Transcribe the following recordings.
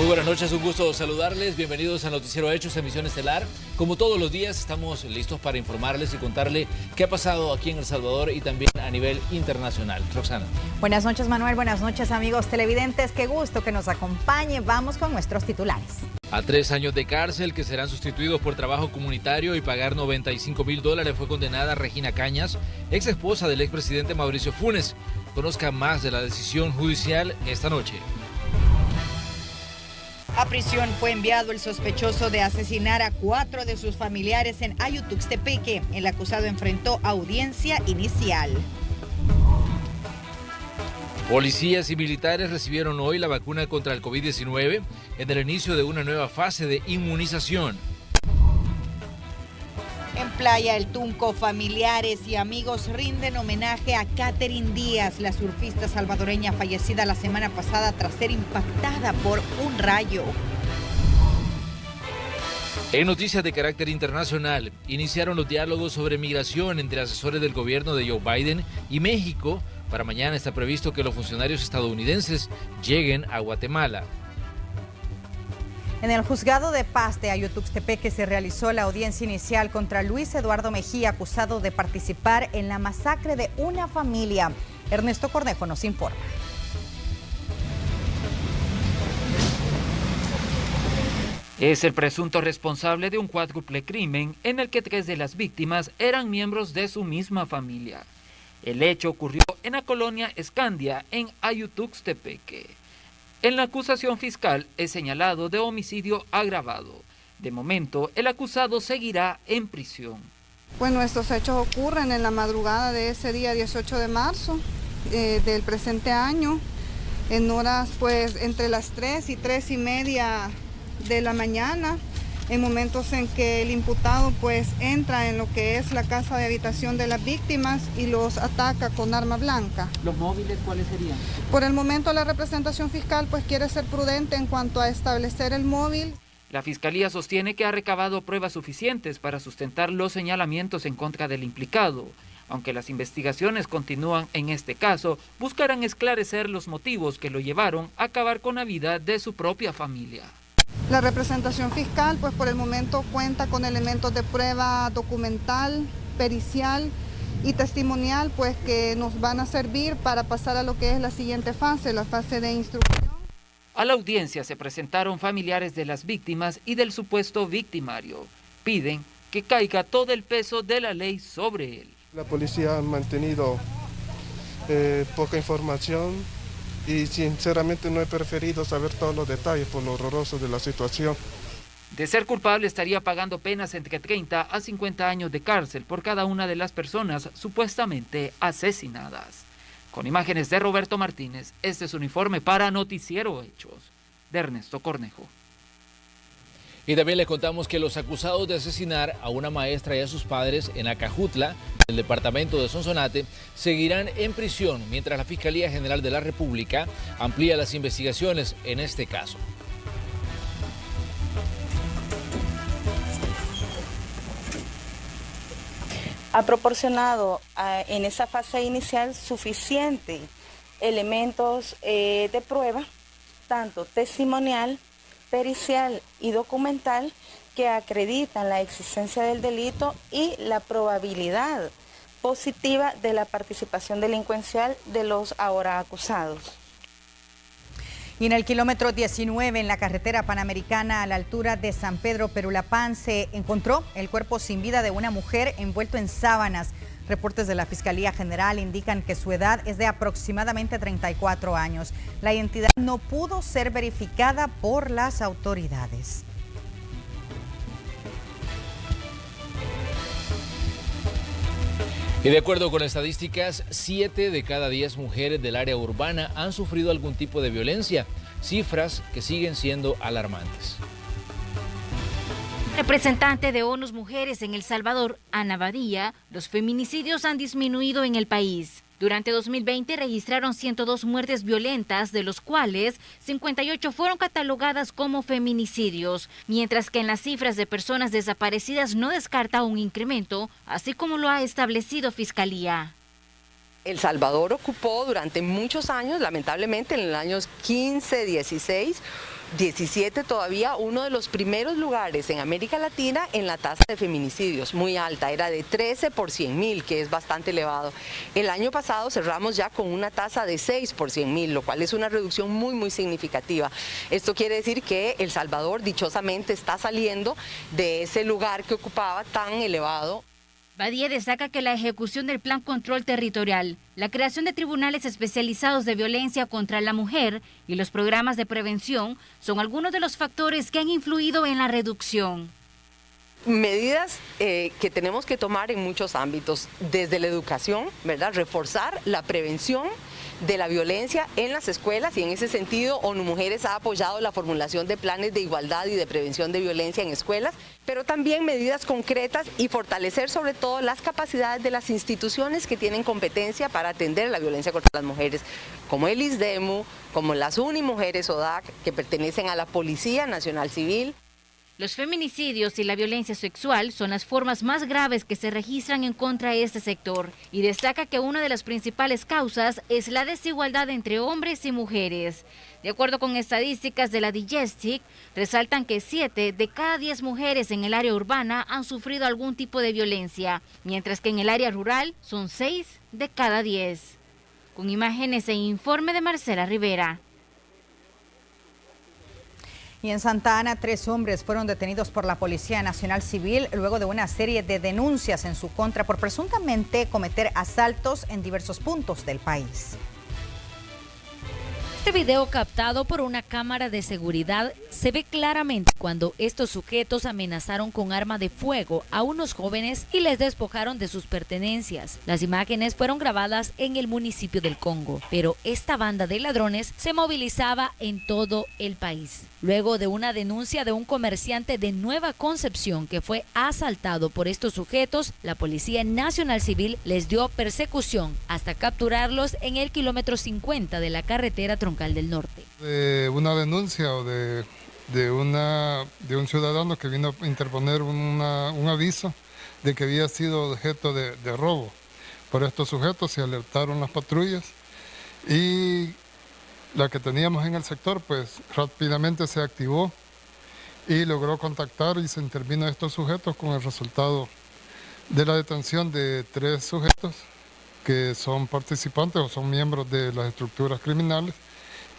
buenas noches, un gusto saludarles. Bienvenidos a Noticiero Hechos, emisión estelar. Como todos los días, estamos listos para informarles y contarle qué ha pasado aquí en El Salvador y también a nivel internacional. Roxana. Buenas noches, Manuel. Buenas noches, amigos televidentes. Qué gusto que nos acompañe. Vamos con nuestros titulares. A 3 años de cárcel que serán sustituidos por trabajo comunitario y pagar $95,000 fue condenada Regina Cañas, ex esposa del expresidente Mauricio Funes. Conozca más de la decisión judicial esta noche. A prisión fue enviado el sospechoso de asesinar a 4 de sus familiares en Ayutuxtepeque. El acusado enfrentó audiencia inicial. Policías y militares recibieron hoy la vacuna contra el COVID-19 en el inicio de una nueva fase de inmunización. En Playa El Tunco, familiares y amigos rinden homenaje a Catherine Díaz, la surfista salvadoreña fallecida la semana pasada tras ser impactada por un rayo. En noticias de carácter internacional, iniciaron los diálogos sobre migración entre asesores del gobierno de Joe Biden y México. Para mañana está previsto que los funcionarios estadounidenses lleguen a Guatemala. En el juzgado de paz de Ayutuxtepeque se realizó la audiencia inicial contra Luis Eduardo Mejía, acusado de participar en la masacre de una familia. Ernesto Cornejo nos informa. Es el presunto responsable de un cuádruple crimen en el que 3 de las víctimas eran miembros de su misma familia. El hecho ocurrió en la colonia Escandia, en Ayutuxtepeque. En la acusación fiscal es señalado de homicidio agravado. De momento, el acusado seguirá en prisión. Bueno, estos hechos ocurren en la madrugada de ese día 18 de marzo del presente año, en horas pues entre las 3 y 3:30 de la mañana, en momentos en que el imputado pues entra en lo que es la casa de habitación de las víctimas y los ataca con arma blanca. ¿Los móviles cuáles serían? Por el momento la representación fiscal pues quiere ser prudente en cuanto a establecer el móvil. La Fiscalía sostiene que ha recabado pruebas suficientes para sustentar los señalamientos en contra del implicado. Aunque las investigaciones continúan en este caso, buscarán esclarecer los motivos que lo llevaron a acabar con la vida de su propia familia. La representación fiscal, pues por el momento cuenta con elementos de prueba documental, pericial y testimonial, pues que nos van a servir para pasar a lo que es la siguiente fase, la fase de instrucción. A la audiencia se presentaron familiares de las víctimas y del supuesto victimario. Piden que caiga todo el peso de la ley sobre él. La policía ha mantenido poca información. Y sinceramente no he preferido saber todos los detalles por lo horroroso de la situación. De ser culpable estaría pagando penas entre 30 a 50 años de cárcel por cada una de las personas supuestamente asesinadas. Con imágenes de Roberto Martínez, este es un informe para Noticiero Hechos, de Ernesto Cornejo. Y también les contamos que los acusados de asesinar a una maestra y a sus padres en Acajutla, el departamento de Sonsonate, seguirán en prisión mientras la Fiscalía General de la República amplía las investigaciones en este caso. Ha proporcionado en esa fase inicial suficientes elementos de prueba, tanto testimonial, pericial y documental, que acreditan la existencia del delito y la probabilidad positiva de la participación delincuencial de los ahora acusados. Y en el kilómetro 19, en la carretera panamericana a la altura de San Pedro Perulapán, se encontró el cuerpo sin vida de una mujer envuelto en sábanas. Reportes de la Fiscalía General indican que su edad es de aproximadamente 34 años. La identidad no pudo ser verificada por las autoridades. Y de acuerdo con estadísticas, 7 de cada 10 mujeres del área urbana han sufrido algún tipo de violencia, cifras que siguen siendo alarmantes. Representante de ONU Mujeres en El Salvador, Ana Badía, los feminicidios han disminuido en el país. Durante 2020 registraron 102 muertes violentas, de los cuales 58 fueron catalogadas como feminicidios, mientras que en las cifras de personas desaparecidas no descarta un incremento, así como lo ha establecido Fiscalía. El Salvador ocupó durante muchos años, lamentablemente en los años 15, 16, 17 todavía uno de los primeros lugares en América Latina en la tasa de feminicidios, muy alta, era de 13 por 100.000, que es bastante elevado. El año pasado cerramos ya con una tasa de 6 por 100.000, lo cual es una reducción muy significativa. Esto quiere decir que El Salvador dichosamente está saliendo de ese lugar que ocupaba tan elevado. Badía destaca que la ejecución del Plan Control Territorial, la creación de tribunales especializados de violencia contra la mujer y los programas de prevención son algunos de los factores que han influido en la reducción. Medidas que tenemos que tomar en muchos ámbitos, desde la educación, ¿verdad? Reforzar la prevención de la violencia en las escuelas, y en ese sentido ONU Mujeres ha apoyado la formulación de planes de igualdad y de prevención de violencia en escuelas, pero también medidas concretas y fortalecer sobre todo las capacidades de las instituciones que tienen competencia para atender la violencia contra las mujeres, como el ISDEMU, como las Unimujeres ODAC, que pertenecen a la Policía Nacional Civil. Los feminicidios y la violencia sexual son las formas más graves que se registran en contra de este sector, y destaca que una de las principales causas es la desigualdad entre hombres y mujeres. De acuerdo con estadísticas de la DIGESTIC, resaltan que 7 de cada 10 mujeres en el área urbana han sufrido algún tipo de violencia, mientras que en el área rural son 6 de cada 10. Con imágenes e informe de Marcela Rivera. Y en Santa Ana, 3 hombres fueron detenidos por la Policía Nacional Civil luego de una serie de denuncias en su contra por presuntamente cometer asaltos en diversos puntos del país. Este video captado por una cámara de seguridad se ve claramente cuando estos sujetos amenazaron con arma de fuego a unos jóvenes y les despojaron de sus pertenencias. Las imágenes fueron grabadas en el municipio del Congo, pero esta banda de ladrones se movilizaba en todo el país. Luego de una denuncia de un comerciante de Nueva Concepción que fue asaltado por estos sujetos, la Policía Nacional Civil les dio persecución hasta capturarlos en el kilómetro 50 de la carretera Troncal del Norte. Una denuncia o de un ciudadano que vino a interponer un aviso de que había sido objeto de robo. Por estos sujetos se alertaron las patrullas y la que teníamos en el sector pues rápidamente se activó y logró contactar y se intervino a estos sujetos, con el resultado de la detención de 3 sujetos que son participantes o son miembros de las estructuras criminales,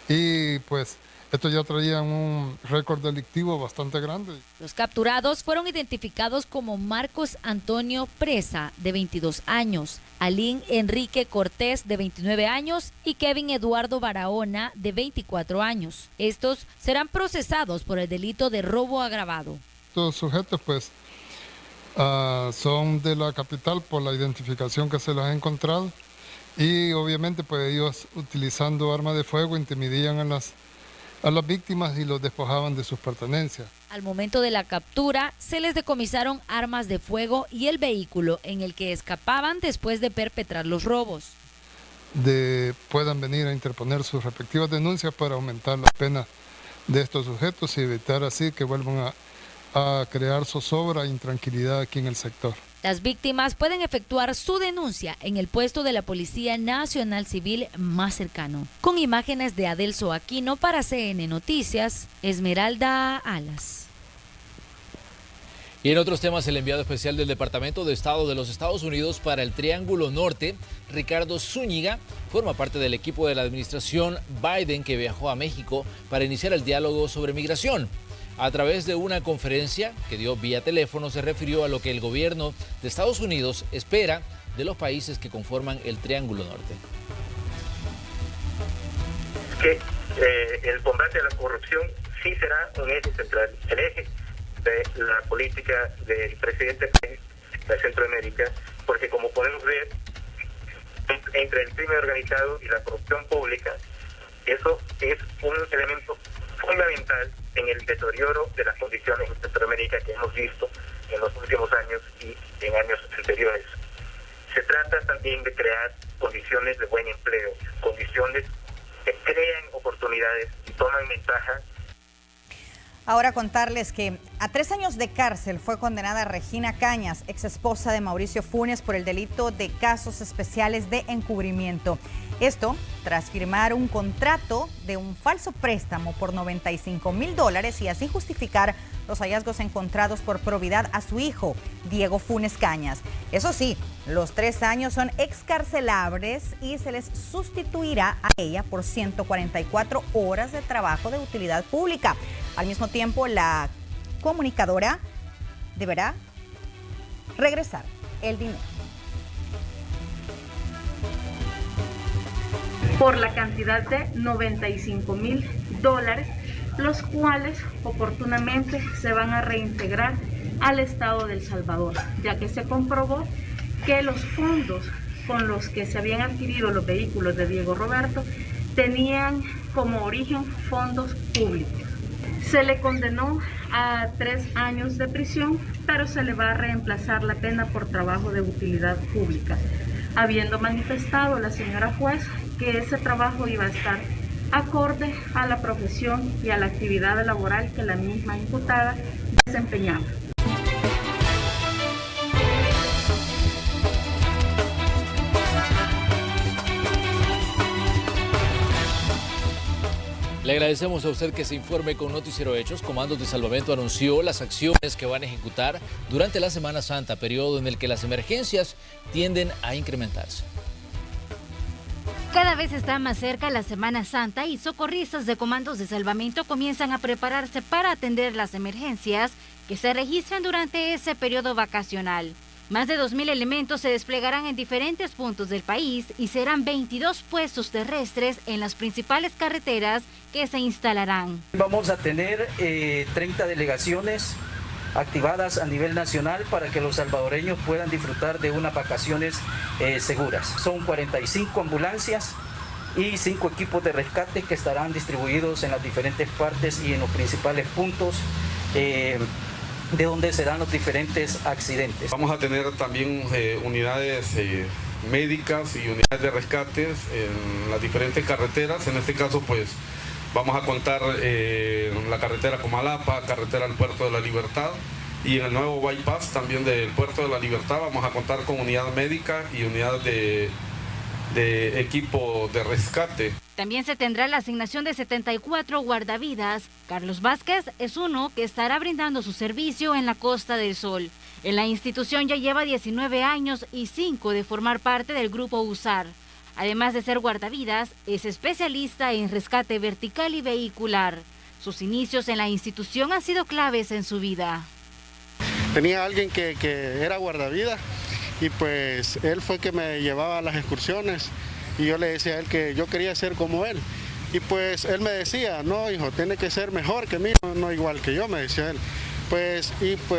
y pues estos ya traían un récord delictivo bastante grande. Los capturados fueron identificados como Marcos Antonio Presa, de 22 años, Alín Enrique Cortés, de 29 años, y Kevin Eduardo Barahona, de 24 años. Estos serán procesados por el delito de robo agravado. Estos sujetos pues son de la capital por la identificación que se les ha encontrado, y obviamente pues ellos, utilizando armas de fuego, intimidían a las víctimas y los despojaban de sus pertenencias. Al momento de la captura, se les decomisaron armas de fuego y el vehículo en el que escapaban después de perpetrar los robos. Puedan venir a interponer sus respectivas denuncias para aumentar la pena de estos sujetos y evitar así que vuelvan a crear zozobra e intranquilidad aquí en el sector. Las víctimas pueden efectuar su denuncia en el puesto de la Policía Nacional Civil más cercano. Con imágenes de Adelso Aquino para CN Noticias, Esmeralda Alas. Y en otros temas, el enviado especial del Departamento de Estado de los Estados Unidos para el Triángulo Norte, Ricardo Zúñiga, forma parte del equipo de la administración Biden que viajó a México para iniciar el diálogo sobre migración. A través de una conferencia que dio vía teléfono, se refirió a lo que el gobierno de Estados Unidos espera de los países que conforman el Triángulo Norte. Que el combate a la corrupción sí será un eje central, el eje de la política del presidente de Centroamérica, porque como podemos ver, entre el crimen organizado y la corrupción pública, eso es un elemento fundamental en el deterioro de las condiciones en Centroamérica que hemos visto en los últimos años y en años anteriores. Se trata también de crear condiciones de buen empleo, condiciones que crean oportunidades y toman ventaja. Ahora contarles que a 3 años de cárcel fue condenada Regina Cañas, ex esposa de Mauricio Funes, por el delito de casos especiales de encubrimiento. Esto tras firmar un contrato de un falso préstamo por $95,000 y así justificar los hallazgos encontrados por probidad a su hijo, Diego Funes Cañas. Eso sí, los 3 años son excarcelables y se les sustituirá a ella por 144 horas de trabajo de utilidad pública. Al mismo tiempo, la comunicadora deberá regresar el dinero. Por la cantidad de $95,000, los cuales oportunamente se van a reintegrar al Estado de El Salvador, ya que se comprobó que los fondos con los que se habían adquirido los vehículos de Diego Roberto tenían como origen fondos públicos. Se le condenó a 3 años de prisión, pero se le va a reemplazar la pena por trabajo de utilidad pública, habiendo manifestado la señora juez que ese trabajo iba a estar acorde a la profesión y a la actividad laboral que la misma imputada desempeñaba. Le agradecemos a usted que se informe con Noticiero Hechos. Comandos de Salvamento anunció las acciones que van a ejecutar durante la Semana Santa, periodo en el que las emergencias tienden a incrementarse. Cada vez está más cerca la Semana Santa y socorristas de Comandos de Salvamento comienzan a prepararse para atender las emergencias que se registran durante ese periodo vacacional. Más de 2,000 elementos se desplegarán en diferentes puntos del país y serán 22 puestos terrestres en las principales carreteras que se instalarán. Vamos a tener 30 delegaciones activadas a nivel nacional para que los salvadoreños puedan disfrutar de unas vacaciones seguras. Son 45 ambulancias y 5 equipos de rescate que estarán distribuidos en las diferentes partes y en los principales puntos de donde se dan los diferentes accidentes. Vamos a tener también unidades médicas y unidades de rescates en las diferentes carreteras. En este caso, pues, vamos a contar la carretera Comalapa, carretera al Puerto de la Libertad, y en el nuevo bypass también del Puerto de la Libertad vamos a contar con unidad médica y unidad de equipo de rescate. También se tendrá la asignación de 74 guardavidas. Carlos Vázquez es uno que estará brindando su servicio en la Costa del Sol. En la institución ya lleva 19 años y 5 de formar parte del grupo USAR. Además de ser guardavidas, es especialista en rescate vertical y vehicular. Sus inicios en la institución han sido claves en su vida. Tenía alguien que era guardavidas y pues él fue que me llevaba a las excursiones y yo le decía a él que yo quería ser como él. Y pues él me decía, no hijo, tiene que ser mejor que mí, no igual que yo, me decía él. Pues eso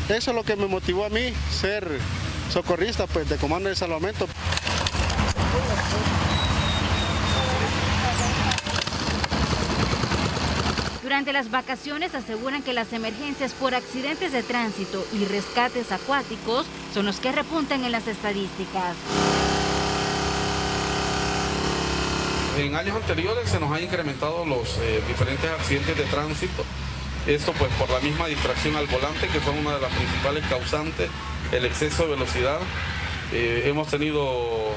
es lo que me motivó a mí, ser socorrista pues de Comando de Salvamento. Durante las vacaciones aseguran que las emergencias por accidentes de tránsito y rescates acuáticos son los que repuntan en las estadísticas. En años anteriores se nos han incrementado los diferentes accidentes de tránsito. Esto pues por la misma distracción al volante, que son una de las principales causantes, el exceso de velocidad. Hemos tenido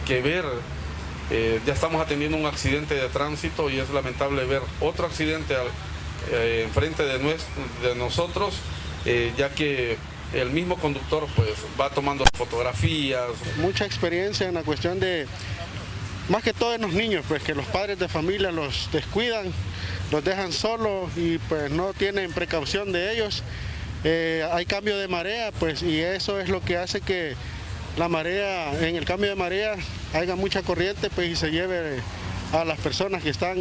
que ver, ya estamos atendiendo un accidente de tránsito y es lamentable ver otro accidente enfrente de nosotros, ya que el mismo conductor pues va tomando fotografías. Mucha experiencia en la cuestión de, más que todo en los niños, pues que los padres de familia los descuidan, los dejan solos y pues no tienen precaución de ellos. Hay cambio de marea, pues, y eso es lo que hace que la marea, en el cambio de marea, haya mucha corriente, pues, y se lleve a las personas que están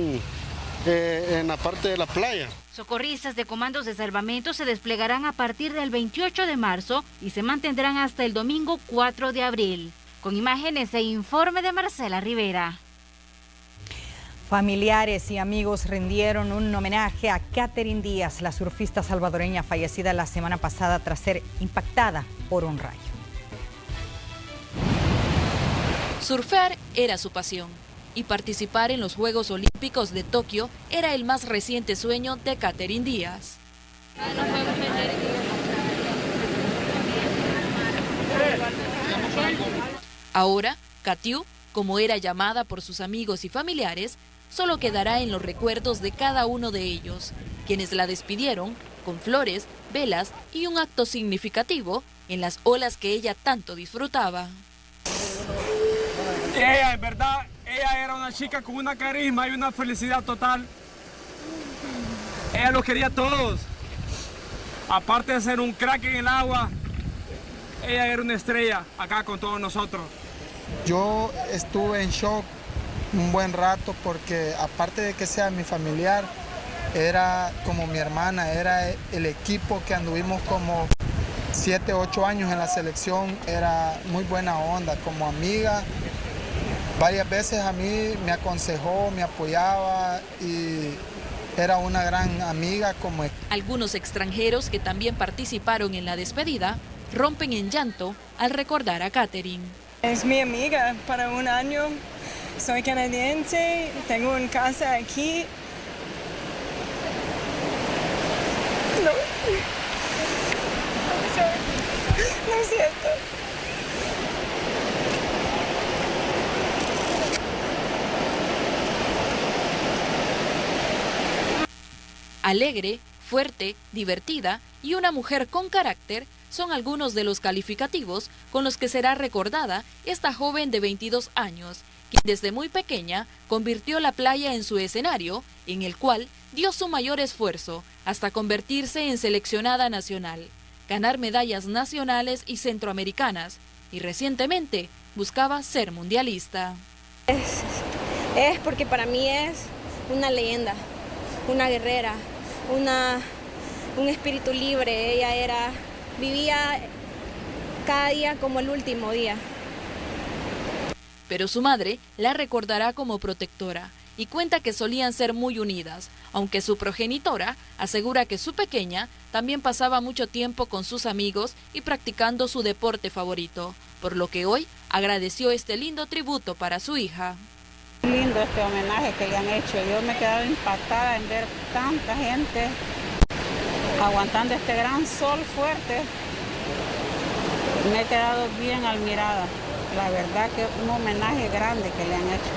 en la parte de la playa. Socorristas de Comandos de Salvamento se desplegarán a partir del 28 de marzo y se mantendrán hasta el domingo 4 de abril. Con imágenes e informe de Marcela Rivera. Familiares y amigos rindieron un homenaje a Catherine Díaz, la surfista salvadoreña fallecida la semana pasada tras ser impactada por un rayo. Surfear era su pasión. y participar en los Juegos Olímpicos de Tokio era el más reciente sueño de Katherine Díaz. Ahora, Katiu, como era llamada por sus amigos y familiares, solo quedará en los recuerdos de cada uno de ellos, quienes la despidieron con flores, velas y un acto significativo en las olas que ella tanto disfrutaba. Ella, en verdad, ella era una chica con una carisma y una felicidad total. Ella los quería a todos. Aparte de ser un crack en el agua, ella era una estrella acá con todos nosotros. Yo estuve en shock un buen rato porque aparte de que sea mi familiar, era como mi hermana, era el equipo que anduvimos como 7, 8 años en la selección, era muy buena onda, como amiga. Varias veces a mí me aconsejó, me apoyaba y era una gran amiga. Algunos extranjeros que también participaron en la despedida rompen en llanto al recordar a Katherine. Es mi amiga para un año, soy canadiense, tengo una casa aquí. No es cierto. Alegre, fuerte, divertida y una mujer con carácter son algunos de los calificativos con los que será recordada esta joven de 22 años, quien desde muy pequeña convirtió la playa en su escenario, en el cual dio su mayor esfuerzo hasta convertirse en seleccionada nacional, ganar medallas nacionales y centroamericanas, y recientemente buscaba ser mundialista. Es porque para mí es una leyenda, una guerrera, un espíritu libre. Ella vivía cada día como el último día. Pero su madre la recordará como protectora y cuenta que solían ser muy unidas, aunque su progenitora asegura que su pequeña también pasaba mucho tiempo con sus amigos y practicando su deporte favorito, por lo que hoy agradeció este lindo tributo para su hija. Lindo este homenaje que le han hecho. Yo me he quedado impactada en ver tanta gente aguantando este gran sol fuerte. Me he quedado bien admirada. La verdad que un homenaje grande que le han hecho.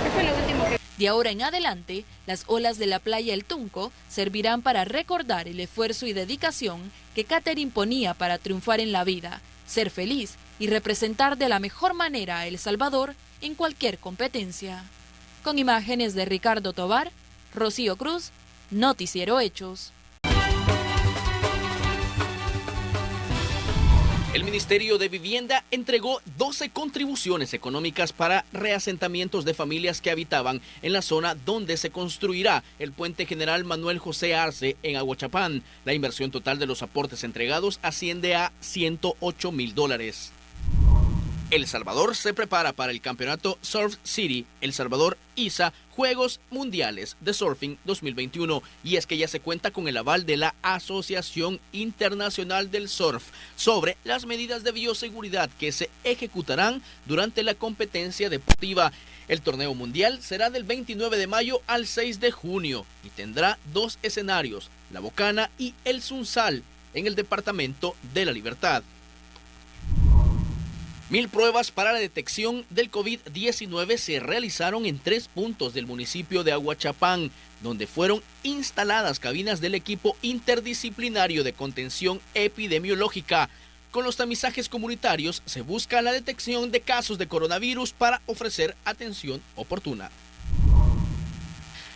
¿Qué fue lo último que... De ahora en adelante, las olas de la playa El Tunco servirán para recordar el esfuerzo y dedicación que Katherine ponía para triunfar en la vida, ser feliz y representar de la mejor manera a El Salvador en cualquier competencia. Con imágenes de Ricardo Tobar, Rocío Cruz, Noticiero Hechos. El Ministerio de Vivienda entregó 12 contribuciones económicas para reasentamientos de familias que habitaban en la zona donde se construirá el puente General Manuel José Arce en Aguachapán. La inversión total de los aportes entregados asciende a $108,000. El Salvador se prepara para el campeonato Surf City El Salvador ISA Juegos Mundiales de Surfing 2021, y es que ya se cuenta con el aval de la Asociación Internacional del Surf sobre las medidas de bioseguridad que se ejecutarán durante la competencia deportiva. El torneo mundial será del 29 de mayo al 6 de junio y tendrá 2 escenarios, La Bocana y El Sunsal, en el departamento de La Libertad. 1000 pruebas para la detección del COVID-19 se realizaron en 3 puntos del municipio de Aguachapán, donde fueron instaladas cabinas del equipo interdisciplinario de contención epidemiológica. Con los tamizajes comunitarios se busca la detección de casos de coronavirus para ofrecer atención oportuna.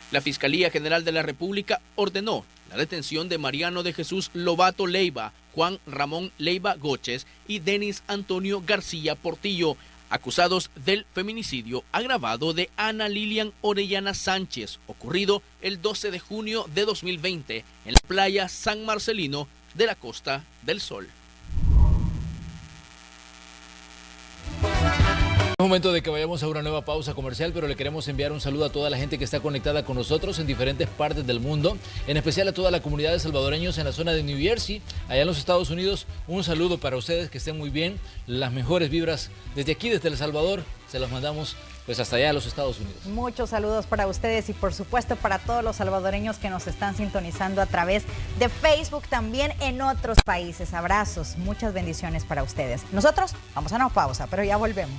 La Fiscalía General de la República ordenó la detención de Mariano de Jesús Lobato Leiva, Juan Ramón Leiva Goches y Denis Antonio García Portillo, acusados del feminicidio agravado de Ana Lilian Orellana Sánchez, ocurrido el 12 de junio de 2020 en la playa San Marcelino de la Costa del Sol. Es momento de que vayamos a una nueva pausa comercial, pero le queremos enviar un saludo a toda la gente que está conectada con nosotros en diferentes partes del mundo, en especial a toda la comunidad de salvadoreños en la zona de New Jersey, allá en los Estados Unidos. Un saludo para ustedes, que estén muy bien, las mejores vibras desde aquí, desde El Salvador, se las mandamos pues hasta allá a los Estados Unidos. Muchos saludos para ustedes y por supuesto para todos los salvadoreños que nos están sintonizando a través de Facebook, también en otros países. Abrazos, muchas bendiciones para ustedes. Nosotros vamos a una pausa, pero ya volvemos.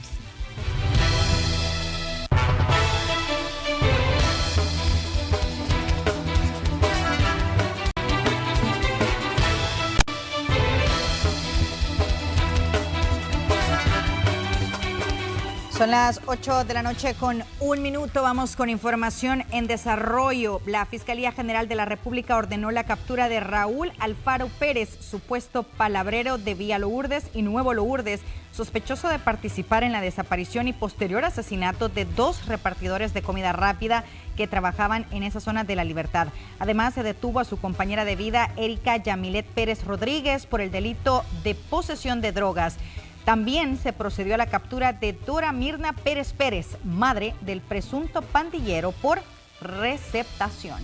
Son las 8 de la noche con 1 minuto. Vamos con información en desarrollo. La Fiscalía General de la República ordenó la captura de Raúl Alfaro Pérez, supuesto palabrero de Villa Lourdes y Nuevo Lourdes, sospechoso de participar en la desaparición y posterior asesinato de 2 repartidores de comida rápida que trabajaban en esa zona de La Libertad. Además, se detuvo a su compañera de vida, Erika Yamilet Pérez Rodríguez, por el delito de posesión de drogas. También se procedió a la captura de Dora Mirna Pérez Pérez, madre del presunto pandillero, por receptación.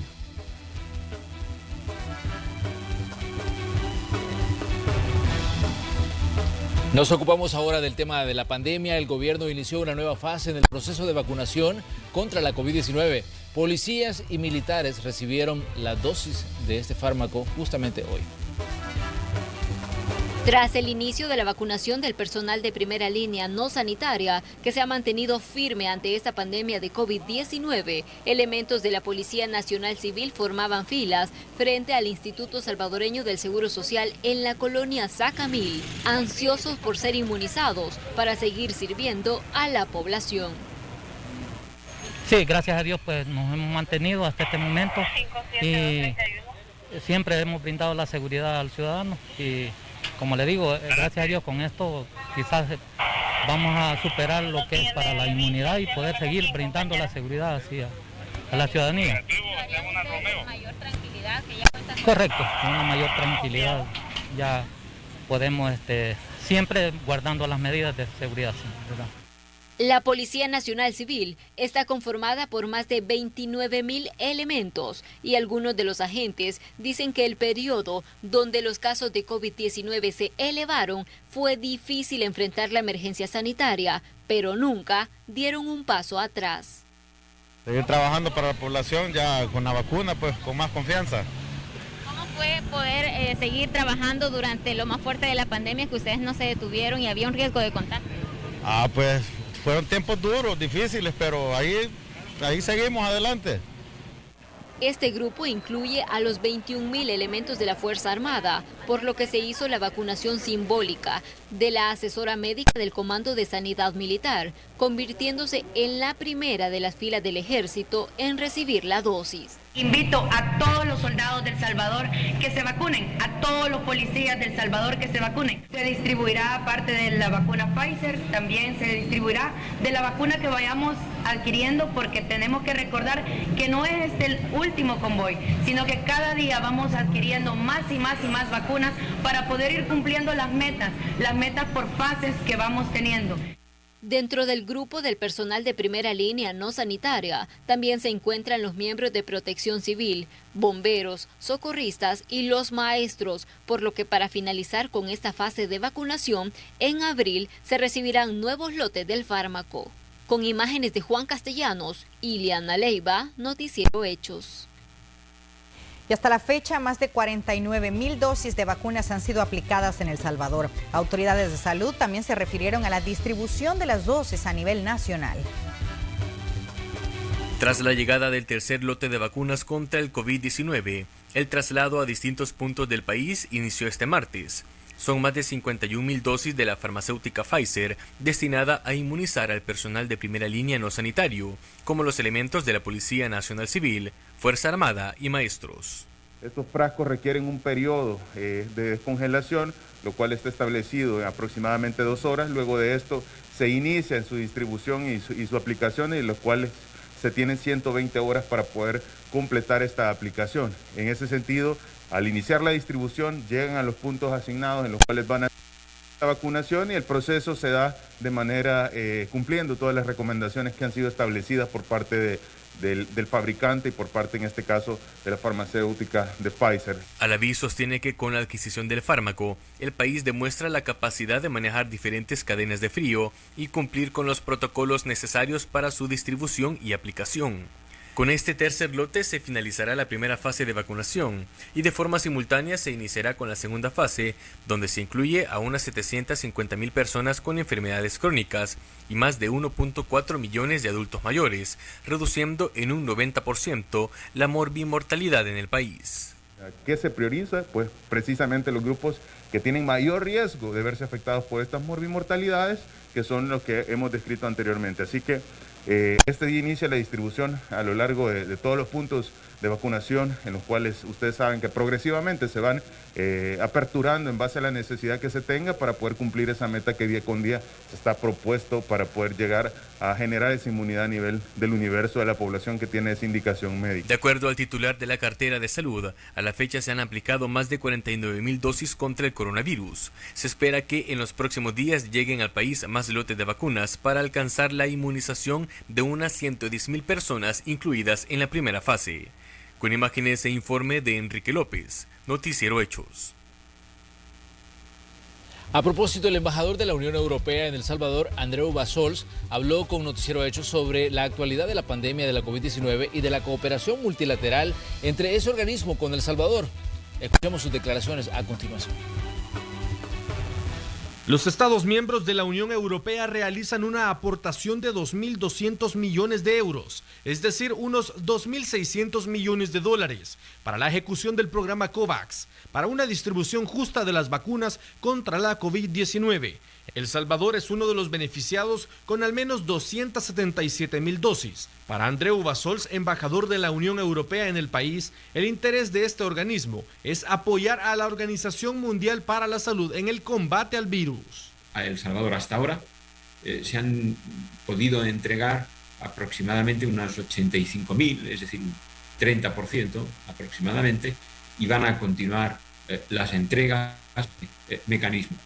Nos ocupamos ahora del tema de la pandemia. El gobierno inició una nueva fase en el proceso de vacunación contra la COVID-19. Policías y militares recibieron la dosis de este fármaco justamente hoy. Tras el inicio de la vacunación del personal de primera línea no sanitaria, que se ha mantenido firme ante esta pandemia de COVID-19, elementos de la Policía Nacional Civil formaban filas frente al Instituto Salvadoreño del Seguro Social en la colonia Sacamil, ansiosos por ser inmunizados para seguir sirviendo a la población. Sí, gracias a Dios pues nos hemos mantenido hasta este momento y siempre hemos brindado la seguridad al ciudadano y como le digo, gracias a Dios con esto quizás vamos a superar lo que es para la inmunidad y poder seguir brindando la seguridad así a la ciudadanía. Correcto, con una mayor tranquilidad ya podemos siempre guardando las medidas de seguridad, ¿verdad? La Policía Nacional Civil está conformada por más de 29.000 elementos y algunos de los agentes dicen que el periodo donde los casos de COVID-19 se elevaron fue difícil enfrentar la emergencia sanitaria, pero nunca dieron un paso atrás. Seguir trabajando para la población ya con la vacuna, pues con más confianza. ¿Cómo fue poder seguir trabajando durante lo más fuerte de la pandemia, que ustedes no se detuvieron y había un riesgo de contagio? Pues fueron tiempos duros, difíciles, pero ahí seguimos adelante. Este grupo incluye a los 21.000 elementos de la Fuerza Armada, por lo que se hizo la vacunación simbólica de la asesora médica del Comando de Sanidad Militar, convirtiéndose en la primera de las filas del Ejército en recibir la dosis. Invito a todos los soldados del Salvador que se vacunen, a todos los policías del Salvador que se vacunen. Se distribuirá, aparte de la vacuna Pfizer, también se distribuirá de la vacuna que vayamos adquiriendo, porque tenemos que recordar que no es el último convoy, sino que cada día vamos adquiriendo más y más y más vacunas para poder ir cumpliendo las metas por fases que vamos teniendo. Dentro del grupo del personal de primera línea no sanitaria, también se encuentran los miembros de Protección Civil, bomberos, socorristas y los maestros, por lo que para finalizar con esta fase de vacunación, en abril se recibirán nuevos lotes del fármaco. Con imágenes de Juan Castellanos, Iliana Leiva, Noticiero Hechos. Y hasta la fecha, más de 49.000 dosis de vacunas han sido aplicadas en El Salvador. Autoridades de salud también se refirieron a la distribución de las dosis a nivel nacional. Tras la llegada del tercer lote de vacunas contra el COVID-19, el traslado a distintos puntos del país inició este martes. Son más de 51.000 dosis de la farmacéutica Pfizer destinada a inmunizar al personal de primera línea no sanitario, como los elementos de la Policía Nacional Civil, Fuerza Armada y maestros. Estos frascos requieren un periodo de descongelación, lo cual está establecido en aproximadamente 2 horas. Luego de esto se inicia en su distribución y su aplicación, en los cuales se tienen 120 horas para poder completar esta aplicación. En ese sentido, al iniciar la distribución, llegan a los puntos asignados en los cuales van a la vacunación y el proceso se da de manera cumpliendo todas las recomendaciones que han sido establecidas por parte del fabricante y por parte, en este caso, de la farmacéutica de Pfizer. Alaví sostiene que con la adquisición del fármaco, el país demuestra la capacidad de manejar diferentes cadenas de frío y cumplir con los protocolos necesarios para su distribución y aplicación. Con este tercer lote se finalizará la primera fase de vacunación y de forma simultánea se iniciará con la segunda fase, donde se incluye a unas 750.000 personas con enfermedades crónicas y más de 1.4 millones de adultos mayores, reduciendo en un 90% la morbimortalidad en el país. ¿Qué se prioriza? Pues precisamente los grupos que tienen mayor riesgo de verse afectados por estas morbimortalidades, que son los que hemos descrito anteriormente. Así que este día inicia la distribución a lo largo de todos los puntos de vacunación, en los cuales ustedes saben que progresivamente se van aperturando en base a la necesidad que se tenga para poder cumplir esa meta que día con día se está propuesto para poder llegar a generar esa inmunidad a nivel del universo de la población que tiene esa indicación médica. De acuerdo al titular de la cartera de salud, a la fecha se han aplicado más de 49.000 dosis contra el coronavirus. Se espera que en los próximos días lleguen al país más lotes de vacunas para alcanzar la inmunización de unas 110.000 personas incluidas en la primera fase. Con imágenes e informe de Enrique López, Noticiero Hechos. A propósito, el embajador de la Unión Europea en El Salvador, Andreu Bassols, habló con Noticiero Hechos sobre la actualidad de la pandemia de la COVID-19 y de la cooperación multilateral entre ese organismo con El Salvador. Escuchemos sus declaraciones a continuación. Los Estados miembros de la Unión Europea realizan una aportación de 2.200 millones de euros, es decir, unos 2.600 millones de dólares, para la ejecución del programa COVAX, para una distribución justa de las vacunas contra la COVID-19. El Salvador es uno de los beneficiados con al menos 277.000 dosis. Para Andreu Bassols, embajador de la Unión Europea en el país, el interés de este organismo es apoyar a la Organización Mundial para la Salud en el combate al virus. A El Salvador hasta ahora se han podido entregar aproximadamente unas 85.000, es decir, un 30% aproximadamente, y van a continuar las entregas mecanismo.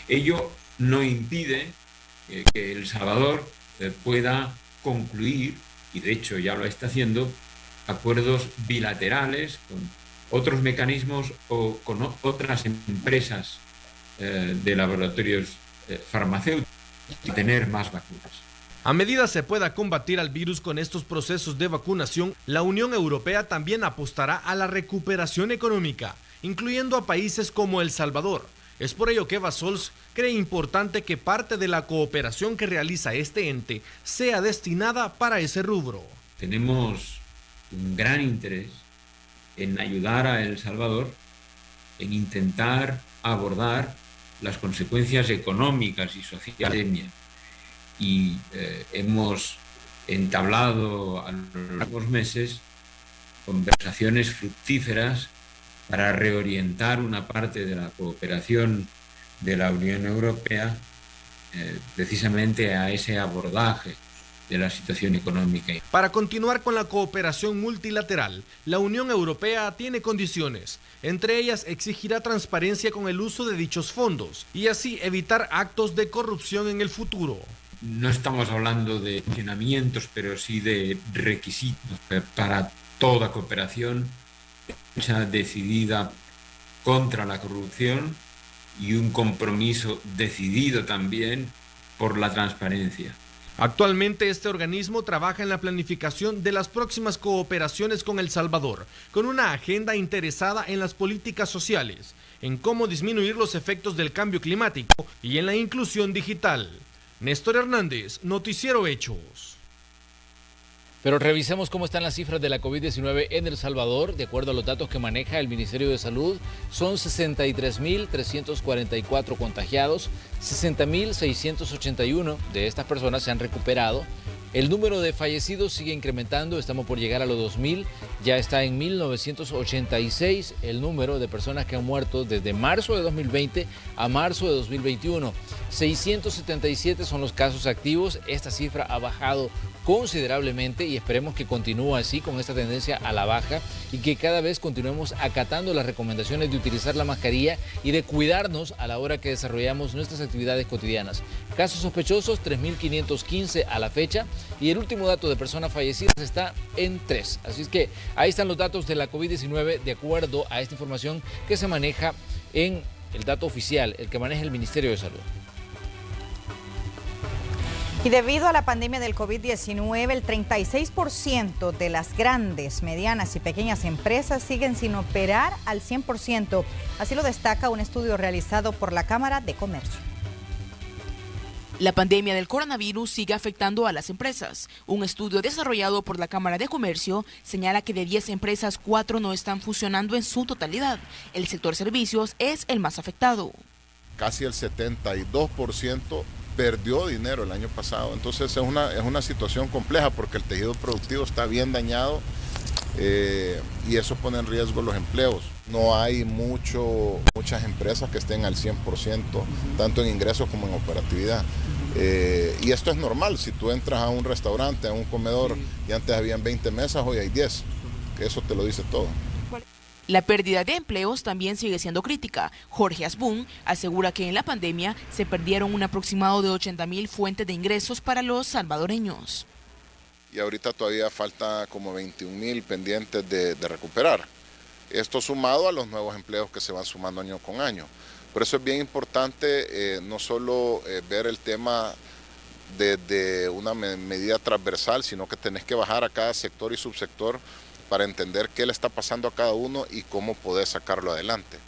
Ello no impide que El Salvador pueda concluir, y de hecho ya lo está haciendo, acuerdos bilaterales con otros mecanismos o con otras empresas de laboratorios farmacéuticos y tener más vacunas. A medida se pueda combatir al virus con estos procesos de vacunación, la Unión Europea también apostará a la recuperación económica, incluyendo a países como El Salvador. Es por ello que Bassols cree importante que parte de la cooperación que realiza este ente sea destinada para ese rubro. Tenemos un gran interés en ayudar a El Salvador, en intentar abordar las consecuencias económicas y sociales de la pandemia. Y hemos entablado a los largos meses conversaciones fructíferas para reorientar una parte de la cooperación de la Unión Europea precisamente a ese abordaje de la situación económica. Para continuar con la cooperación multilateral, la Unión Europea tiene condiciones. Entre ellas, exigirá transparencia con el uso de dichos fondos y así evitar actos de corrupción en el futuro. No estamos hablando de funcionamientos, pero sí de requisitos para toda cooperación decidida contra la corrupción y un compromiso decidido también por la transparencia. Actualmente este organismo trabaja en la planificación de las próximas cooperaciones con El Salvador, con una agenda interesada en las políticas sociales, en cómo disminuir los efectos del cambio climático y en la inclusión digital. Néstor Hernández, Noticiero Hechos. Pero revisemos cómo están las cifras de la COVID-19 en El Salvador. De acuerdo a los datos que maneja el Ministerio de Salud, son 63.344 contagiados, 60.681 de estas personas se han recuperado. El número de fallecidos sigue incrementando, estamos por llegar a los 2.000, ya está en 1.986 el número de personas que han muerto desde marzo de 2020 a marzo de 2021. 677 son los casos activos, esta cifra ha bajado considerablemente y esperemos que continúe así con esta tendencia a la baja y que cada vez continuemos acatando las recomendaciones de utilizar la mascarilla y de cuidarnos a la hora que desarrollamos nuestras actividades cotidianas. Casos sospechosos 3.515 a la fecha, y el último dato de personas fallecidas está en 3. Así es que ahí están los datos de la COVID-19 de acuerdo a esta información que se maneja en el dato oficial, el que maneja el Ministerio de Salud. Y debido a la pandemia del COVID-19, el 36% de las grandes, medianas y pequeñas empresas siguen sin operar al 100%. Así lo destaca un estudio realizado por la Cámara de Comercio. La pandemia del coronavirus sigue afectando a las empresas. Un estudio desarrollado por la Cámara de Comercio señala que de 10 empresas, 4 no están funcionando en su totalidad. El sector servicios es el más afectado. Casi el 72% perdió dinero el año pasado. Entonces es una situación compleja porque el tejido productivo está bien dañado y eso pone en riesgo los empleos. No hay muchas empresas que estén al 100%, tanto en ingresos como en operatividad. Y esto es normal, si tú entras a un restaurante, a un comedor, y antes habían 20 mesas, hoy hay 10. Eso te lo dice todo. La pérdida de empleos también sigue siendo crítica. Jorge Asbun asegura que en la pandemia se perdieron un aproximado de 80.000 fuentes de ingresos para los salvadoreños. Y ahorita todavía falta como 21.000 pendientes de recuperar. Esto sumado a los nuevos empleos que se van sumando año con año. Por eso es bien importante no solo ver el tema de una medida transversal, sino que tenés que bajar a cada sector y subsector para entender qué le está pasando a cada uno y cómo poder sacarlo adelante.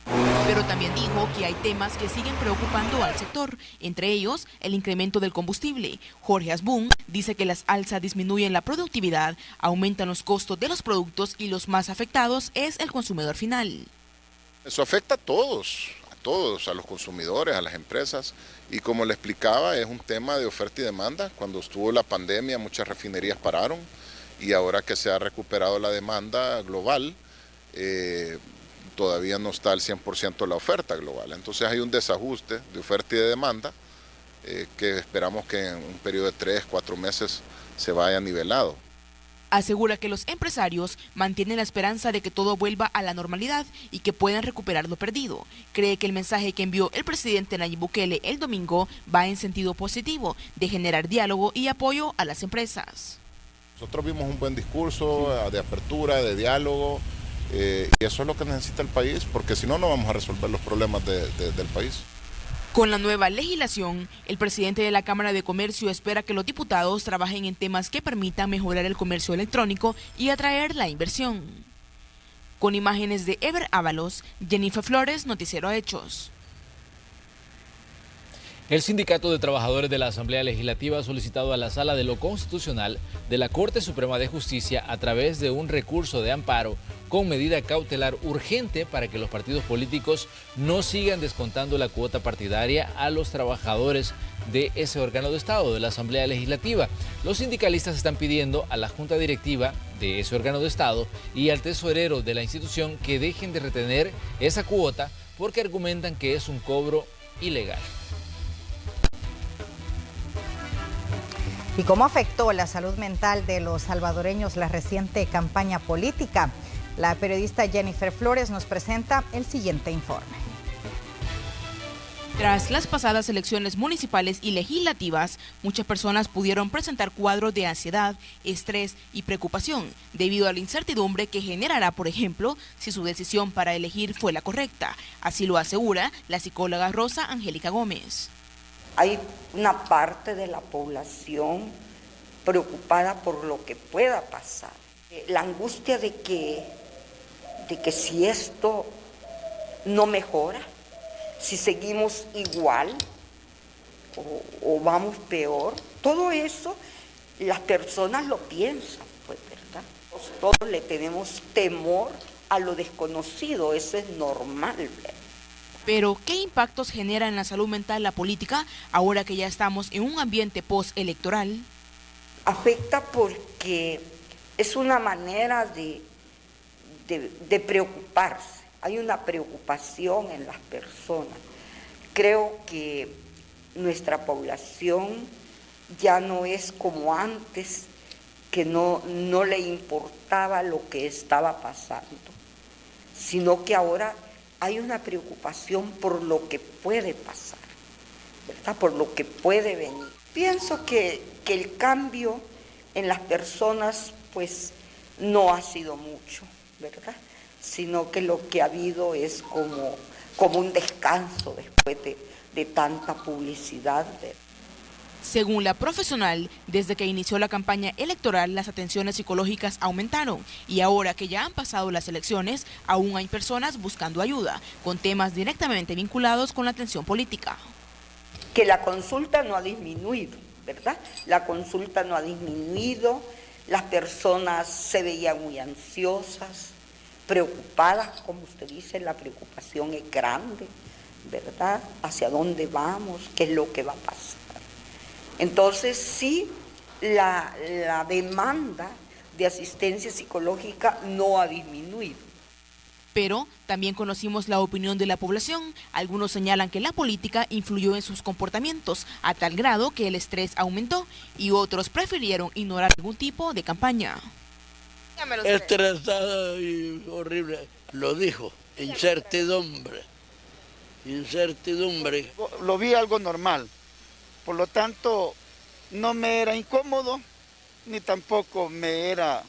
Pero también dijo que hay temas que siguen preocupando al sector, entre ellos el incremento del combustible. Jorge Asbun dice que las alzas disminuyen la productividad, aumentan los costos de los productos y los más afectados es el consumidor final. Eso afecta a todos, a los consumidores, a las empresas, y como le explicaba, es un tema de oferta y demanda. Cuando estuvo la pandemia muchas refinerías pararon y ahora que se ha recuperado la demanda global, todavía no está al 100% la oferta global. Entonces hay un desajuste de oferta y de demanda que esperamos que en un periodo de 3-4 meses se vaya nivelado. Asegura que los empresarios mantienen la esperanza de que todo vuelva a la normalidad y que puedan recuperar lo perdido. Cree que el mensaje que envió el presidente Nayib Bukele el domingo va en sentido positivo, de generar diálogo y apoyo a las empresas. Nosotros vimos un buen discurso de apertura, de diálogo, y eso es lo que necesita el país, porque si no, no vamos a resolver los problemas del país. Con la nueva legislación, el presidente de la Cámara de Comercio espera que los diputados trabajen en temas que permitan mejorar el comercio electrónico y atraer la inversión. Con imágenes de Ever Ábalos, Jennifer Flores, Noticiero Hechos. El Sindicato de Trabajadores de la Asamblea Legislativa ha solicitado a la Sala de lo Constitucional de la Corte Suprema de Justicia, a través de un recurso de amparo con medida cautelar urgente, para que los partidos políticos no sigan descontando la cuota partidaria a los trabajadores de ese órgano de Estado, de la Asamblea Legislativa. Los sindicalistas están pidiendo a la Junta Directiva de ese órgano de Estado y al tesorero de la institución que dejen de retener esa cuota, porque argumentan que es un cobro ilegal. ¿Y cómo afectó la salud mental de los salvadoreños la reciente campaña política? La periodista Jennifer Flores nos presenta el siguiente informe. Tras las pasadas elecciones municipales y legislativas, muchas personas pudieron presentar cuadros de ansiedad, estrés y preocupación debido a la incertidumbre que generará, por ejemplo, si su decisión para elegir fue la correcta. Así lo asegura la psicóloga Rosa Angélica Gómez. Hay una parte de la población preocupada por lo que pueda pasar. La angustia de que si esto no mejora, si seguimos igual o vamos peor, todo eso las personas lo piensan, pues, ¿verdad? Todos le tenemos temor a lo desconocido, eso es normal, ¿verdad? Pero, ¿qué impactos genera en la salud mental la política ahora que ya estamos en un ambiente postelectoral? Afecta porque es una manera de preocuparse. Hay una preocupación en las personas. Creo que nuestra población ya no es como antes, que no le importaba lo que estaba pasando, sino que ahora hay una preocupación por lo que puede pasar, ¿verdad? Por lo que puede venir. Pienso que el cambio en las personas pues no ha sido mucho, ¿verdad? Sino que lo que ha habido es como un descanso después de tanta publicidad. Según la profesional, desde que inició la campaña electoral, las atenciones psicológicas aumentaron y ahora que ya han pasado las elecciones, aún hay personas buscando ayuda, con temas directamente vinculados con la atención política. Que la consulta no ha disminuido, ¿verdad? La consulta no ha disminuido, las personas se veían muy ansiosas, preocupadas, como usted dice, la preocupación es grande, ¿verdad? ¿Hacia dónde vamos? ¿Qué es lo que va a pasar? Entonces sí, la demanda de asistencia psicológica no ha disminuido. Pero también conocimos la opinión de la población. Algunos señalan que la política influyó en sus comportamientos a tal grado que el estrés aumentó y otros prefirieron ignorar algún tipo de campaña. Estresada y horrible, lo dijo, incertidumbre. Lo vi algo normal. Por lo tanto, no me era incómodo, ni tampoco me era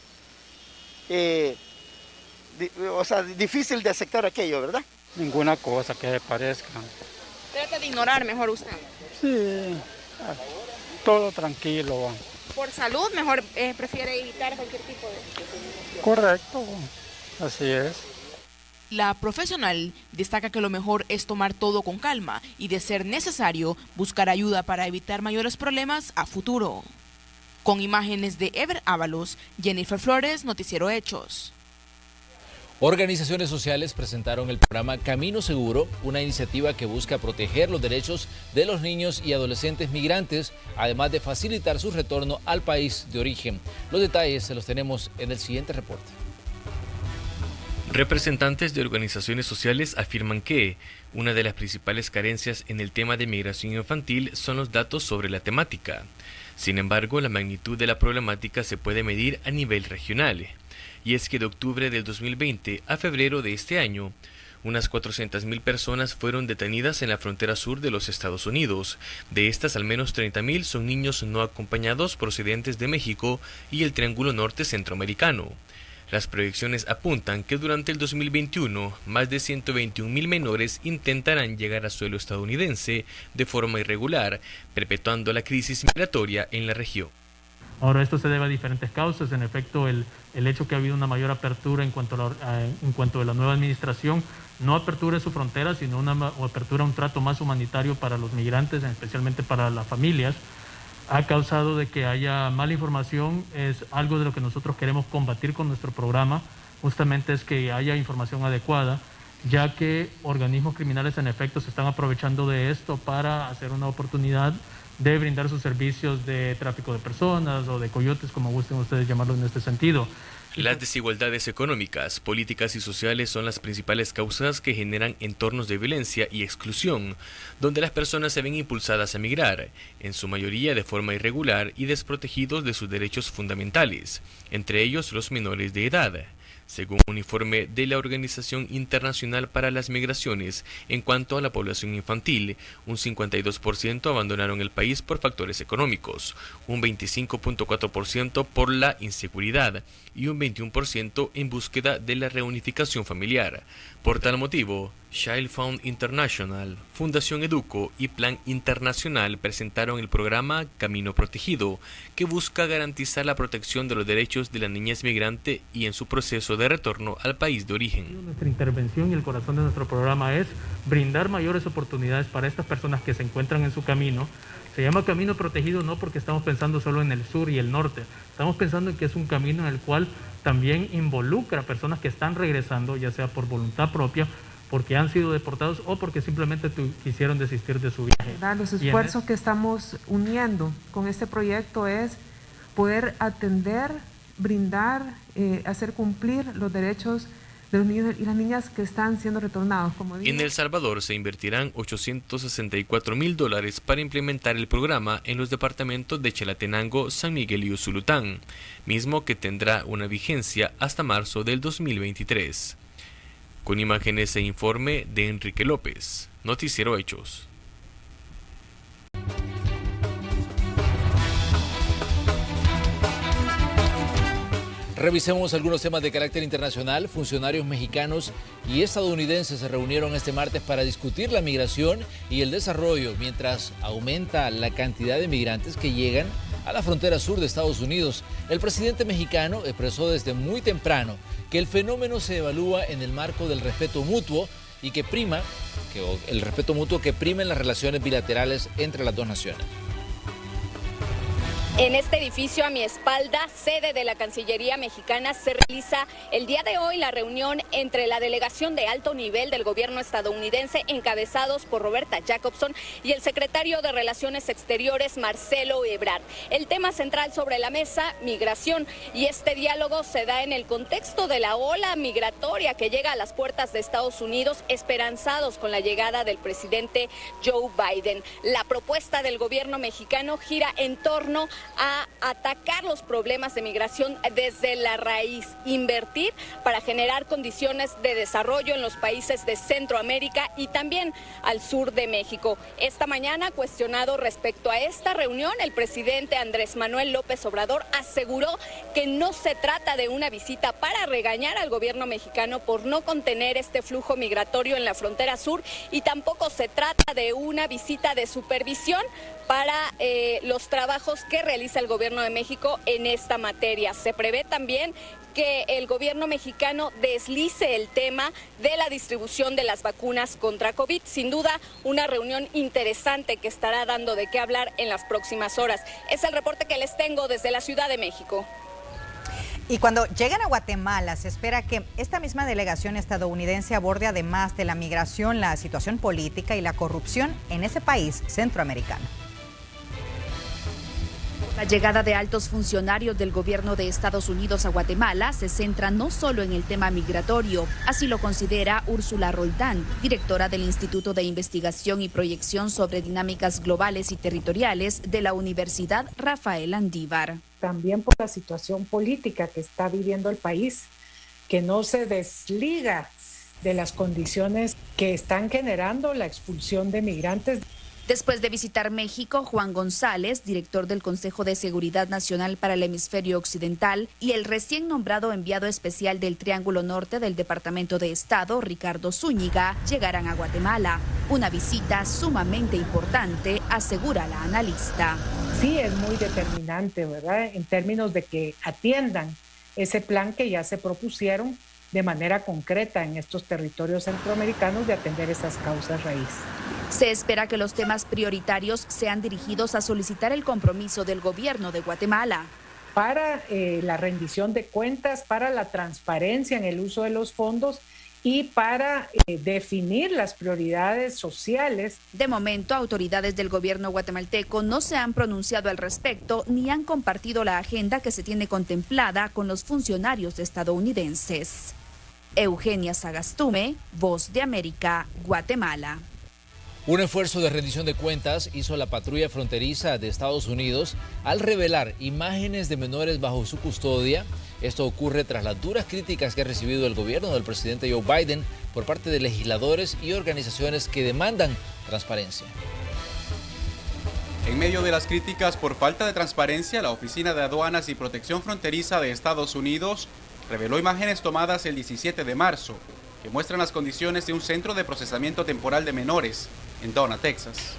difícil de aceptar aquello, ¿verdad? Ninguna cosa que le parezca. Trata de ignorar mejor usted. Sí, todo tranquilo. Por salud, mejor prefiere evitar cualquier tipo de... Correcto, así es. La profesional destaca que lo mejor es tomar todo con calma y, de ser necesario, buscar ayuda para evitar mayores problemas a futuro. Con imágenes de Ever Ábalos, Jennifer Flores, Noticiero Hechos. Organizaciones sociales presentaron el programa Camino Seguro, una iniciativa que busca proteger los derechos de los niños y adolescentes migrantes, además de facilitar su retorno al país de origen. Los detalles se los tenemos en el siguiente reporte. Representantes de organizaciones sociales afirman que una de las principales carencias en el tema de migración infantil son los datos sobre la temática. Sin embargo, la magnitud de la problemática se puede medir a nivel regional. Y es que de octubre del 2020 a febrero de este año, unas 400.000 personas fueron detenidas en la frontera sur de los Estados Unidos. De estas, al menos 30.000 son niños no acompañados procedentes de México y el Triángulo Norte Centroamericano. Las proyecciones apuntan que durante el 2021, más de 121.000 menores intentarán llegar a suelo estadounidense de forma irregular, perpetuando la crisis migratoria en la región. Ahora, esto se debe a diferentes causas. En efecto, el hecho que ha habido una mayor apertura en cuanto a la nueva administración, no apertura de su frontera, sino una apertura a un trato más humanitario para los migrantes, especialmente para las familias, ha causado de que haya mala información. Es algo de lo que nosotros queremos combatir con nuestro programa, justamente es que haya información adecuada, ya que organismos criminales en efecto se están aprovechando de esto para hacer una oportunidad de brindar sus servicios de tráfico de personas o de coyotes, como gusten ustedes llamarlo en este sentido. Las desigualdades económicas, políticas y sociales son las principales causas que generan entornos de violencia y exclusión, donde las personas se ven impulsadas a migrar, en su mayoría de forma irregular y desprotegidos de sus derechos fundamentales, entre ellos los menores de edad. Según un informe de la Organización Internacional para las Migraciones, en cuanto a la población infantil, un 52% abandonaron el país por factores económicos, un 25.4% por la inseguridad y un 21% en búsqueda de la reunificación familiar. Por tal motivo, Child Fund International, Fundación Educo y Plan Internacional presentaron el programa Camino Protegido, que busca garantizar la protección de los derechos de la niñez migrante y en su proceso de retorno al país de origen. Nuestra intervención y el corazón de nuestro programa es brindar mayores oportunidades para estas personas que se encuentran en su camino. Se llama Camino Protegido no porque estamos pensando solo en el sur y el norte, estamos pensando en que es un camino en el cual también involucra a personas que están regresando, ya sea por voluntad propia, porque han sido deportados o porque simplemente quisieron desistir de su viaje. Los esfuerzos que estamos uniendo con este proyecto es poder atender, brindar, hacer cumplir los derechos de los niños y las niñas que están siendo retornados. Como digo. En El Salvador se invertirán $864,000 para implementar el programa en los departamentos de Chalatenango, San Miguel y Usulután, mismo que tendrá una vigencia hasta marzo del 2023. Con imágenes e informe de Enrique López, Noticiero Hechos. Revisemos algunos temas de carácter internacional. Funcionarios mexicanos y estadounidenses se reunieron este martes para discutir la migración y el desarrollo, mientras aumenta la cantidad de migrantes que llegan a la frontera sur de Estados Unidos. El presidente mexicano expresó desde muy temprano que el fenómeno se evalúa en el marco del respeto mutuo y que el respeto mutuo que prima en las relaciones bilaterales entre las dos naciones. En este edificio a mi espalda, sede de la Cancillería mexicana, se realiza el día de hoy la reunión entre la delegación de alto nivel del gobierno estadounidense, encabezados por Roberta Jacobson, y el secretario de Relaciones Exteriores, Marcelo Ebrard. El tema central sobre la mesa, migración, y este diálogo se da en el contexto de la ola migratoria que llega a las puertas de Estados Unidos, esperanzados con la llegada del presidente Joe Biden. La propuesta del gobierno mexicano gira en torno a atacar los problemas de migración desde la raíz, invertir para generar condiciones de desarrollo en los países de Centroamérica y también al sur de México. Esta mañana, cuestionado respecto a esta reunión, el presidente Andrés Manuel López Obrador aseguró que no se trata de una visita para regañar al gobierno mexicano por no contener este flujo migratorio en la frontera sur, y tampoco se trata de una visita de supervisión para los trabajos que realiza el gobierno de México en esta materia. Se prevé también que el gobierno mexicano deslice el tema de la distribución de las vacunas contra COVID. Sin duda, una reunión interesante que estará dando de qué hablar en las próximas horas. Es el reporte que les tengo desde la Ciudad de México. Y cuando lleguen a Guatemala, se espera que esta misma delegación estadounidense aborde, además de la migración, la situación política y la corrupción en ese país centroamericano. La llegada de altos funcionarios del gobierno de Estados Unidos a Guatemala se centra no solo en el tema migratorio, así lo considera Úrsula Roldán, directora del Instituto de Investigación y Proyección sobre Dinámicas Globales y Territoriales de la Universidad Rafael Andívar. También por la situación política que está viviendo el país, que no se desliga de las condiciones que están generando la expulsión de migrantes. Después de visitar México, Juan González, director del Consejo de Seguridad Nacional para el Hemisferio Occidental, y el recién nombrado enviado especial del Triángulo Norte del Departamento de Estado, Ricardo Zúñiga, llegarán a Guatemala. Una visita sumamente importante, asegura la analista. Sí, es muy determinante, ¿verdad? En términos de que atiendan ese plan que ya se propusieron de manera concreta en estos territorios centroamericanos de atender esas causas raíz. Se espera que los temas prioritarios sean dirigidos a solicitar el compromiso del gobierno de Guatemala para la rendición de cuentas, para la transparencia en el uso de los fondos y para definir las prioridades sociales. De momento, autoridades del gobierno guatemalteco no se han pronunciado al respecto ni han compartido la agenda que se tiene contemplada con los funcionarios estadounidenses. Eugenia Sagastume, Voz de América, Guatemala. Un esfuerzo de rendición de cuentas hizo la patrulla fronteriza de Estados Unidos al revelar imágenes de menores bajo su custodia. Esto ocurre tras las duras críticas que ha recibido el gobierno del presidente Joe Biden por parte de legisladores y organizaciones que demandan transparencia. En medio de las críticas por falta de transparencia, la Oficina de Aduanas y Protección Fronteriza de Estados Unidos reveló imágenes tomadas el 17 de marzo que muestran las condiciones de un centro de procesamiento temporal de menores en Donna, Texas.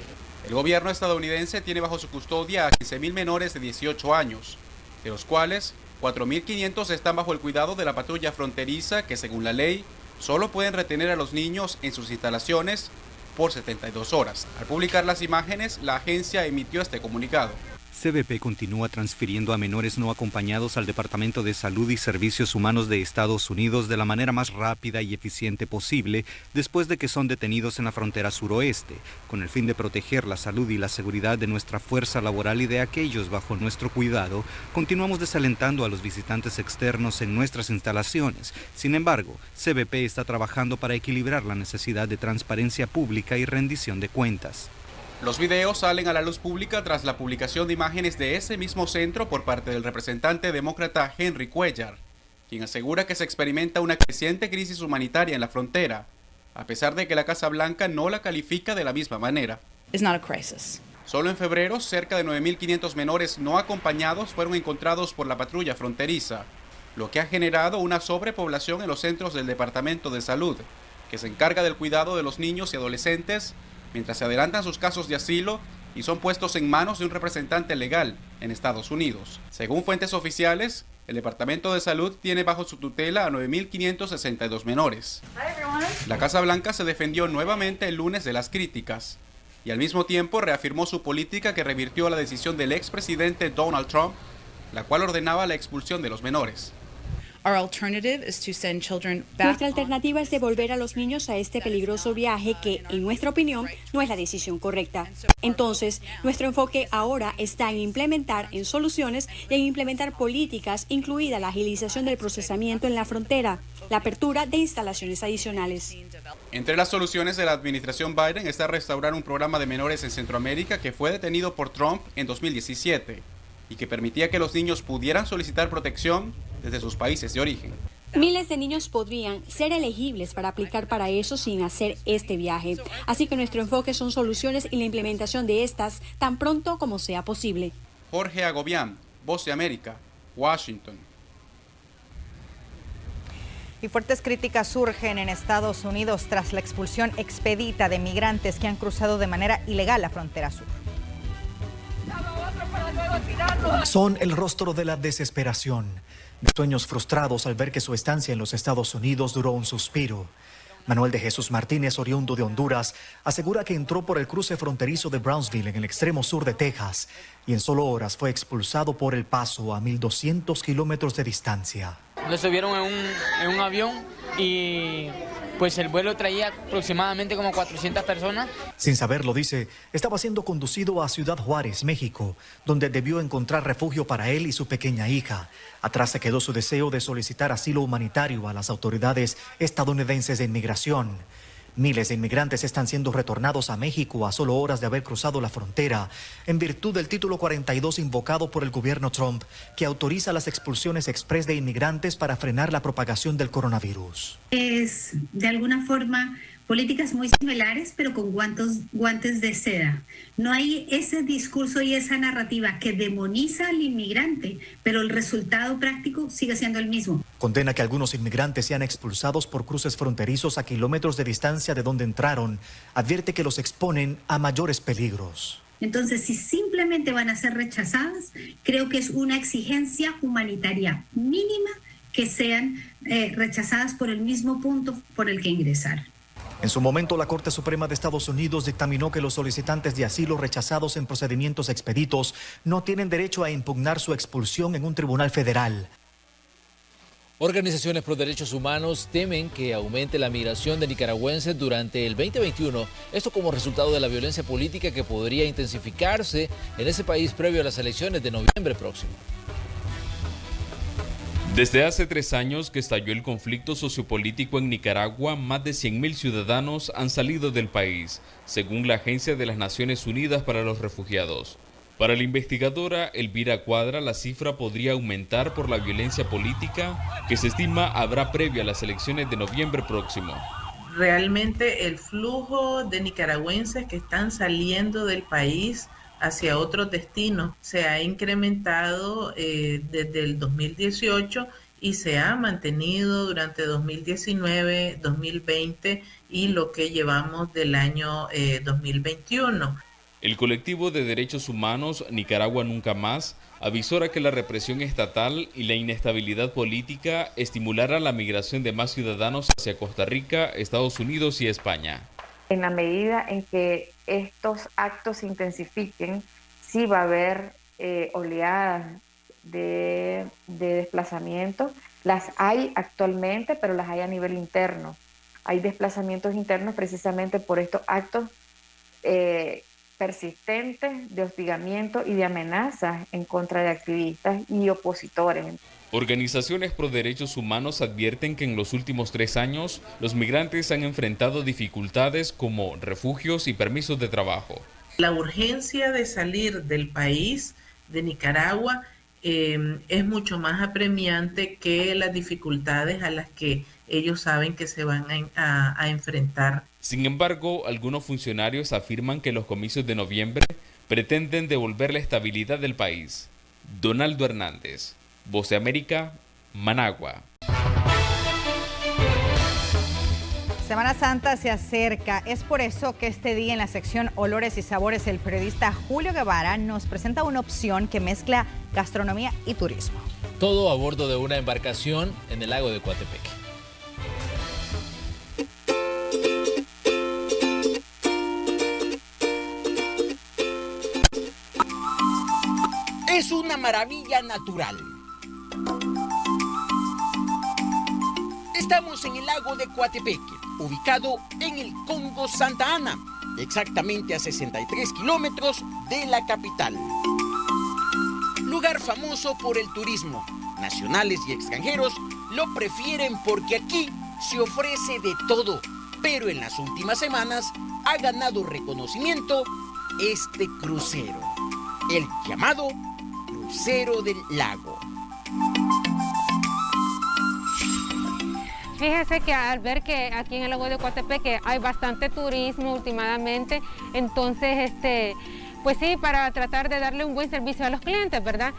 El gobierno estadounidense tiene bajo su custodia a 15.000 menores de 18 años, de los cuales 4.500 están bajo el cuidado de la patrulla fronteriza, que según la ley solo pueden retener a los niños en sus instalaciones por 72 horas. Al publicar las imágenes, la agencia emitió este comunicado. CBP continúa transfiriendo a menores no acompañados al Departamento de Salud y Servicios Humanos de Estados Unidos de la manera más rápida y eficiente posible después de que son detenidos en la frontera suroeste, con el fin de proteger la salud y la seguridad de nuestra fuerza laboral y de aquellos bajo nuestro cuidado. Continuamos desalentando a los visitantes externos en nuestras instalaciones. Sin embargo, CBP está trabajando para equilibrar la necesidad de transparencia pública y rendición de cuentas. Los videos salen a la luz pública tras la publicación de imágenes de ese mismo centro por parte del representante demócrata Henry Cuellar, quien asegura que se experimenta una creciente crisis humanitaria en la frontera, a pesar de que la Casa Blanca no la califica de la misma manera. It's not a crisis. Solo en febrero, cerca de 9.500 menores no acompañados fueron encontrados por la patrulla fronteriza, lo que ha generado una sobrepoblación en los centros del Departamento de Salud, que se encarga del cuidado de los niños y adolescentes, mientras se adelantan sus casos de asilo y son puestos en manos de un representante legal en Estados Unidos. Según fuentes oficiales, el Departamento de Salud tiene bajo su tutela a 9.562 menores. La Casa Blanca se defendió nuevamente el lunes de las críticas y al mismo tiempo reafirmó su política que revirtió la decisión del expresidente Donald Trump, la cual ordenaba la expulsión de los menores. Nuestra alternativa es devolver a los niños a este peligroso viaje que, en nuestra opinión, no es la decisión correcta. Entonces, nuestro enfoque ahora está en implementar en soluciones y en implementar políticas, incluida la agilización del procesamiento en la frontera, la apertura de instalaciones adicionales. Entre las soluciones de la administración Biden está restaurar un programa de menores en Centroamérica que fue detenido por Trump en 2017 y que permitía que los niños pudieran solicitar protección desde sus países de origen. Miles de niños podrían ser elegibles para aplicar para eso sin hacer este viaje. Así que nuestro enfoque son soluciones y la implementación de estas tan pronto como sea posible. Jorge Agobián, Voz de América, Washington. Y fuertes críticas surgen en Estados Unidos tras la expulsión expedita de migrantes que han cruzado de manera ilegal la frontera sur. Son el rostro de la desesperación, de sueños frustrados al ver que su estancia en los Estados Unidos duró un suspiro. Manuel de Jesús Martínez, oriundo de Honduras, asegura que entró por el cruce fronterizo de Brownsville en el extremo sur de Texas y en solo horas fue expulsado por El Paso a 1.200 kilómetros de distancia. Lo subieron en un avión y pues el vuelo traía aproximadamente como 400 personas. Sin saberlo, dice, estaba siendo conducido a Ciudad Juárez, México, donde debió encontrar refugio para él y su pequeña hija. Atrás se quedó su deseo de solicitar asilo humanitario a las autoridades estadounidenses de inmigración. Miles de inmigrantes están siendo retornados a México a solo horas de haber cruzado la frontera, en virtud del título 42 invocado por el gobierno Trump, que autoriza las expulsiones express de inmigrantes para frenar la propagación del coronavirus. Es, de alguna forma, políticas muy similares, pero con guantes de seda. No hay ese discurso y esa narrativa que demoniza al inmigrante, pero el resultado práctico sigue siendo el mismo. Condena que algunos inmigrantes sean expulsados por cruces fronterizos a kilómetros de distancia de donde entraron. Advierte que los exponen a mayores peligros. Entonces, si simplemente van a ser rechazadas, creo que es una exigencia humanitaria mínima que sean rechazadas por el mismo punto por el que ingresaron. En su momento, la Corte Suprema de Estados Unidos dictaminó que los solicitantes de asilo rechazados en procedimientos expeditos no tienen derecho a impugnar su expulsión en un tribunal federal. Organizaciones pro derechos humanos temen que aumente la migración de nicaragüenses durante el 2021, esto como resultado de la violencia política que podría intensificarse en ese país previo a las elecciones de noviembre próximo. Desde hace 3 años que estalló el conflicto sociopolítico en Nicaragua, más de 100.000 ciudadanos han salido del país, según la Agencia de las Naciones Unidas para los Refugiados. Para la investigadora Elvira Cuadra, la cifra podría aumentar por la violencia política que se estima habrá previo a las elecciones de noviembre próximo. Realmente el flujo de nicaragüenses que están saliendo del país hacia otros destinos se ha incrementado desde el 2018 y se ha mantenido durante 2019, 2020 y lo que llevamos del año 2021. El colectivo de derechos humanos Nicaragua Nunca Más avisora que la represión estatal y la inestabilidad política estimulará la migración de más ciudadanos hacia Costa Rica, Estados Unidos y España. En la medida en que estos actos se intensifiquen, sí va a haber oleadas de desplazamiento. Las hay actualmente, pero las hay a nivel interno. Hay desplazamientos internos precisamente por estos actos persistentes de hostigamiento y de amenazas en contra de activistas y opositores. Organizaciones pro derechos humanos advierten que en los últimos 3 años los migrantes han enfrentado dificultades como refugios y permisos de trabajo. La urgencia de salir del país, de Nicaragua, es mucho más apremiante que las dificultades a las que ellos saben que se van a enfrentar. Sin embargo, algunos funcionarios afirman que los comicios de noviembre pretenden devolver la estabilidad del país. Donaldo Hernández, Voz de América, Managua. Semana Santa se acerca, es por eso que este día en la sección Olores y Sabores el periodista Julio Guevara nos presenta una opción que mezcla gastronomía y turismo. Todo a bordo de una embarcación en el lago de Coatepeque. Es una maravilla natural. Estamos en el lago de Coatepeque, ubicado en el Congo Santa Ana, exactamente a 63 kilómetros de la capital. Lugar famoso por el turismo. Nacionales y extranjeros lo prefieren porque aquí se ofrece de todo, pero en las últimas semanas ha ganado reconocimiento este crucero, el llamado Crucero del Lago. Fíjese que al ver que aquí en el lago de Coatepeque hay bastante turismo últimamente, entonces, pues sí, para tratar de darle un buen servicio a los clientes, ¿verdad?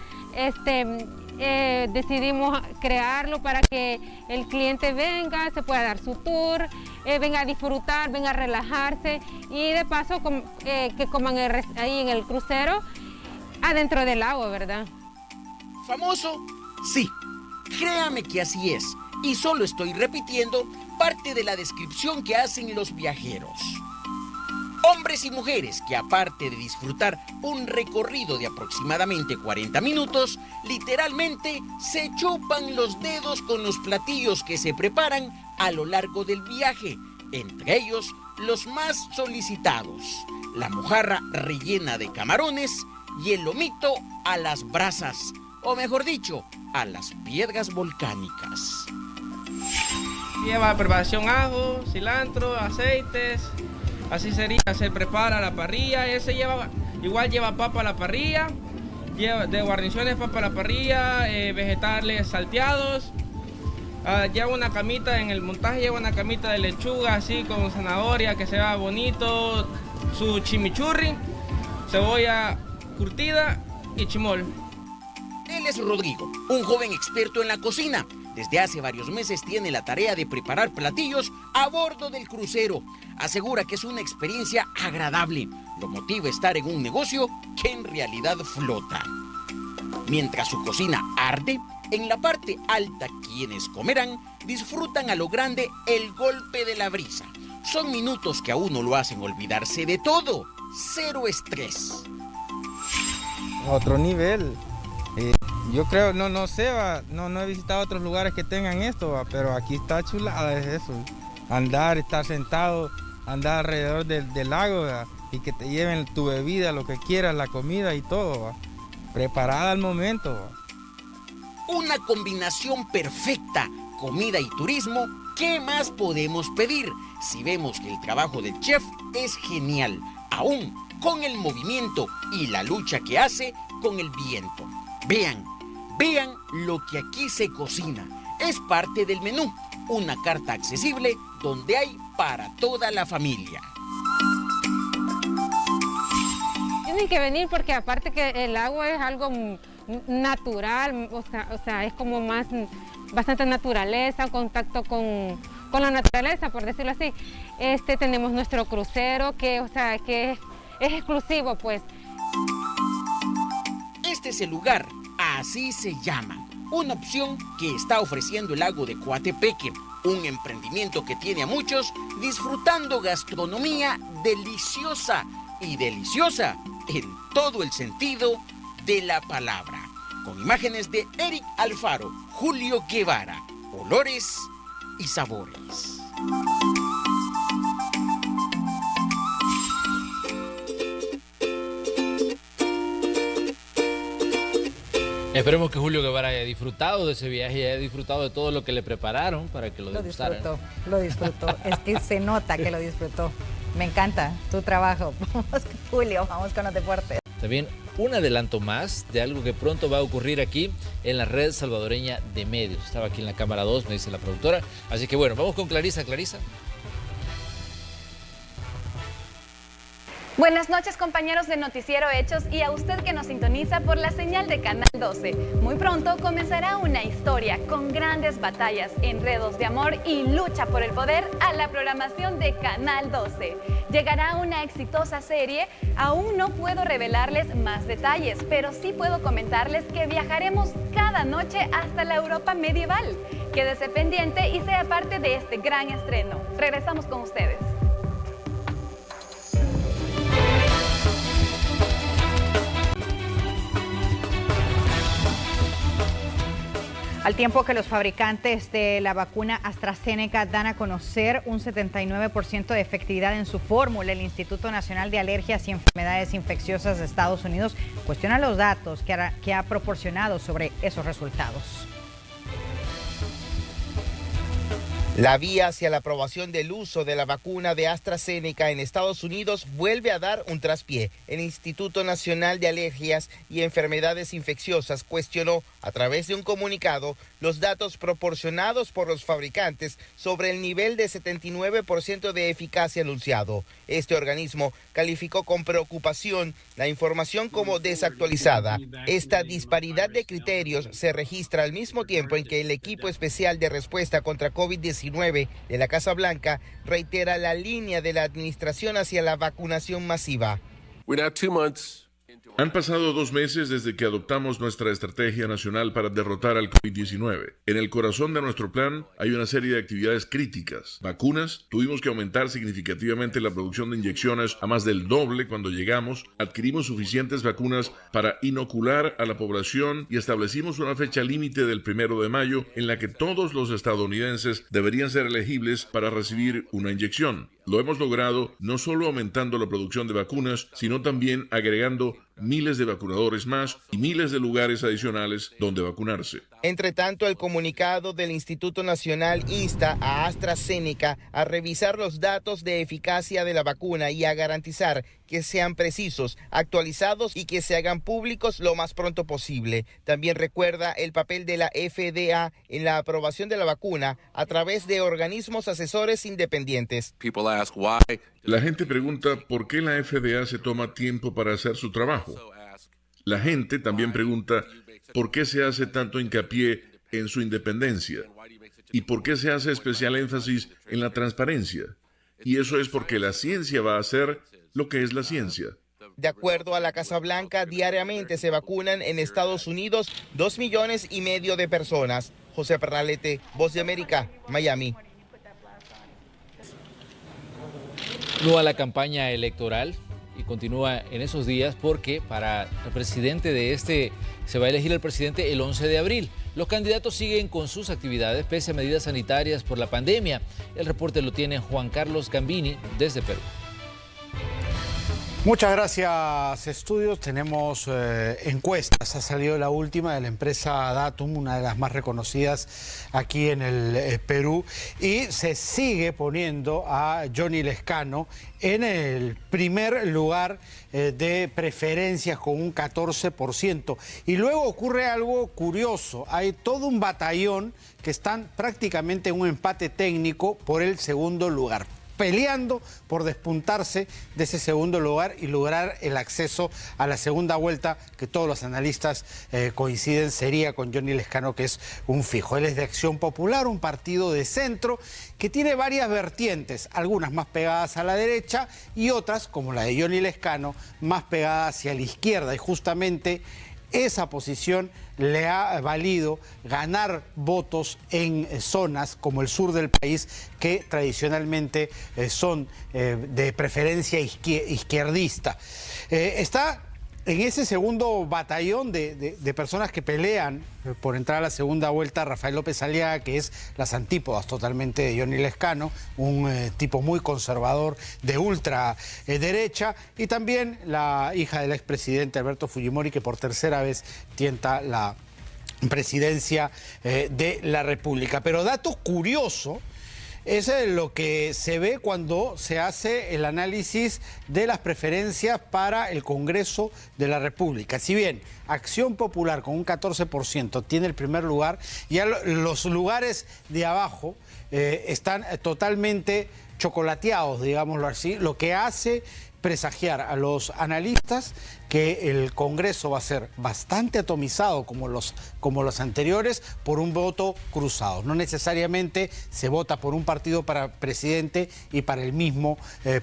Decidimos crearlo para que el cliente venga, se pueda dar su tour, venga a disfrutar, venga a relajarse y de paso que coman ahí en el crucero, adentro del lago, ¿verdad? ¿Famoso? Sí, créame que así es. Y solo estoy repitiendo parte de la descripción que hacen los viajeros. Hombres y mujeres que, aparte de disfrutar un recorrido de aproximadamente 40 minutos, literalmente se chupan los dedos con los platillos que se preparan a lo largo del viaje, entre ellos los más solicitados: la mojarra rellena de camarones y el lomito a las brasas, o mejor dicho, a las piedras volcánicas. Lleva preparación ajo, cilantro, aceites, así sería, se prepara la parrilla, igual lleva papa a la parrilla, lleva de guarniciones papa a la parrilla, vegetales salteados, lleva una camita en el montaje, lleva una camita de lechuga así con zanahoria que se vea bonito, su chimichurri, cebolla curtida y chimol. Él es Rodrigo, un joven experto en la cocina. Desde hace varios meses tiene la tarea de preparar platillos a bordo del crucero. Asegura que es una experiencia agradable. Lo motiva estar en un negocio que en realidad flota. Mientras su cocina arde, en la parte alta quienes comerán disfrutan a lo grande el golpe de la brisa. Son minutos que a uno lo hacen olvidarse de todo. Cero estrés. Otro nivel. Yo creo, no sé, no he visitado otros lugares que tengan esto, pero aquí está chulada, es eso. Estar sentado, andar alrededor del lago, y que te lleven tu bebida, lo que quieras, la comida y todo, preparada al momento. Una combinación perfecta, comida y turismo. ¿Qué más podemos pedir? Si vemos que el trabajo del chef es genial, aún con el movimiento y la lucha que hace con el viento. Vean lo que aquí se cocina. Es parte del menú, una carta accesible donde hay para toda la familia. Tienen que venir porque aparte que el agua es algo natural, o sea, es como bastante naturaleza, contacto con la naturaleza, por decirlo así. Tenemos nuestro crucero que es exclusivo, pues. Este es el lugar, así se llama. Una opción que está ofreciendo el lago de Coatepeque, un emprendimiento que tiene a muchos disfrutando gastronomía deliciosa y deliciosa en todo el sentido de la palabra. Con imágenes de Eric Alfaro, Julio Guevara, Olores y Sabores. Esperemos que Julio Guevara haya disfrutado de ese viaje y haya disfrutado de todo lo que le prepararon para que lo degustaran. Lo disfrutó. Es que se nota que lo disfrutó. Me encanta tu trabajo. Vamos, Julio, vamos con los deportes. También un adelanto más de algo que pronto va a ocurrir aquí en la red salvadoreña de medios. Estaba aquí en la cámara 2, me dice la productora. Así que bueno, vamos con Clarisa. Clarisa. Buenas noches, compañeros de Noticiero Hechos, y a usted que nos sintoniza por la señal de Canal 12. Muy pronto comenzará una historia con grandes batallas, enredos de amor y lucha por el poder a la programación de Canal 12. Llegará una exitosa serie. Aún no puedo revelarles más detalles, pero sí puedo comentarles que viajaremos cada noche hasta la Europa medieval. Quédese pendiente y sea parte de este gran estreno. Regresamos con ustedes. Al tiempo que los fabricantes de la vacuna AstraZeneca dan a conocer un 79% de efectividad en su fórmula, el Instituto Nacional de Alergias y Enfermedades Infecciosas de Estados Unidos cuestiona los datos que ha proporcionado sobre esos resultados. La vía hacia la aprobación del uso de la vacuna de AstraZeneca en Estados Unidos vuelve a dar un traspié. El Instituto Nacional de Alergias y Enfermedades Infecciosas cuestionó a través de un comunicado los datos proporcionados por los fabricantes sobre el nivel de 79% de eficacia anunciado. Este organismo calificó con preocupación la información como desactualizada. Esta disparidad de criterios se registra al mismo tiempo en que el equipo especial de respuesta contra COVID-19 de la Casa Blanca reitera la línea de la administración hacia la vacunación masiva. Han pasado 2 meses desde que adoptamos nuestra estrategia nacional para derrotar al COVID-19. En el corazón de nuestro plan hay una serie de actividades críticas. Vacunas, tuvimos que aumentar significativamente la producción de inyecciones a más del doble cuando llegamos. Adquirimos suficientes vacunas para inocular a la población y establecimos una fecha límite del 1 de mayo en la que todos los estadounidenses deberían ser elegibles para recibir una inyección. Lo hemos logrado no solo aumentando la producción de vacunas, sino también agregando miles de vacunadores más y miles de lugares adicionales donde vacunarse. Entre tanto, el comunicado del Instituto Nacional insta a AstraZeneca a revisar los datos de eficacia de la vacuna y a garantizar que sean precisos, actualizados y que se hagan públicos lo más pronto posible. También recuerda el papel de la FDA en la aprobación de la vacuna a través de organismos asesores independientes. La gente pregunta por qué la FDA se toma tiempo para hacer su trabajo. La gente también pregunta por qué se hace tanto hincapié en su independencia y por qué se hace especial énfasis en la transparencia. Y eso es porque la ciencia va a hacer lo que es la ciencia. De acuerdo a la Casa Blanca, diariamente se vacunan en Estados Unidos 2,5 millones de personas. José Pernalete, Voz de América, Miami. Continúa la campaña electoral y continúa en esos días porque para el presidente se va a elegir el presidente el 11 de abril. Los candidatos siguen con sus actividades pese a medidas sanitarias por la pandemia. El reporte lo tiene Juan Carlos Gambini desde Perú. Muchas gracias, estudios. Tenemos encuestas. Ha salido la última de la empresa Datum, una de las más reconocidas aquí en el Perú, y se sigue poniendo a Johnny Lescano en el primer lugar de preferencias con un 14%. Y luego ocurre algo curioso. Hay todo un batallón que están prácticamente en un empate técnico por el segundo lugar, peleando por despuntarse de ese segundo lugar y lograr el acceso a la segunda vuelta, que todos los analistas coinciden sería con Johnny Lescano, que es un fijo. Él es de Acción Popular, un partido de centro que tiene varias vertientes, algunas más pegadas a la derecha y otras, como la de Johnny Lescano, más pegadas hacia la izquierda. Y justamente esa posición le ha valido ganar votos en zonas como el sur del país, que tradicionalmente son de preferencia izquierdista. Está en ese segundo batallón de personas que pelean por entrar a la segunda vuelta Rafael López Aliaga, que es las antípodas totalmente de Johnny Lescano, un tipo muy conservador de ultraderecha, y también la hija del expresidente Alberto Fujimori, que por tercera vez tienta la presidencia de la República. Pero dato curioso es lo que se ve cuando se hace el análisis de las preferencias para el Congreso de la República. Si bien Acción Popular con un 14% tiene el primer lugar, ya los lugares de abajo están totalmente chocolateados, digámoslo así, lo que hace presagiar a los analistas que el Congreso va a ser bastante atomizado como los anteriores por un voto cruzado. No necesariamente se vota por un partido para presidente y para el mismo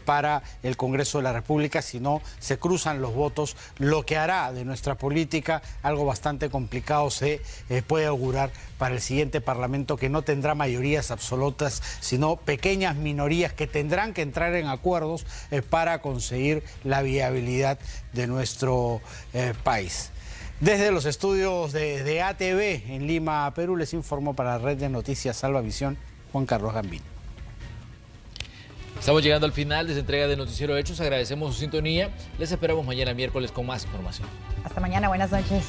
para el Congreso de la República, sino se cruzan los votos, lo que hará de nuestra política algo bastante complicado se puede augurar para el siguiente Parlamento, que no tendrá mayorías absolutas, sino pequeñas minorías que tendrán que entrar en acuerdos para conseguir la viabilidad de nuestro país. Desde los estudios de ATV en Lima, Perú, les informó para la red de noticias Salvavisión, Juan Carlos Gambino. Estamos llegando al final de esta entrega de Noticiero Hechos. Agradecemos su sintonía. Les esperamos mañana miércoles con más información. Hasta mañana, buenas noches.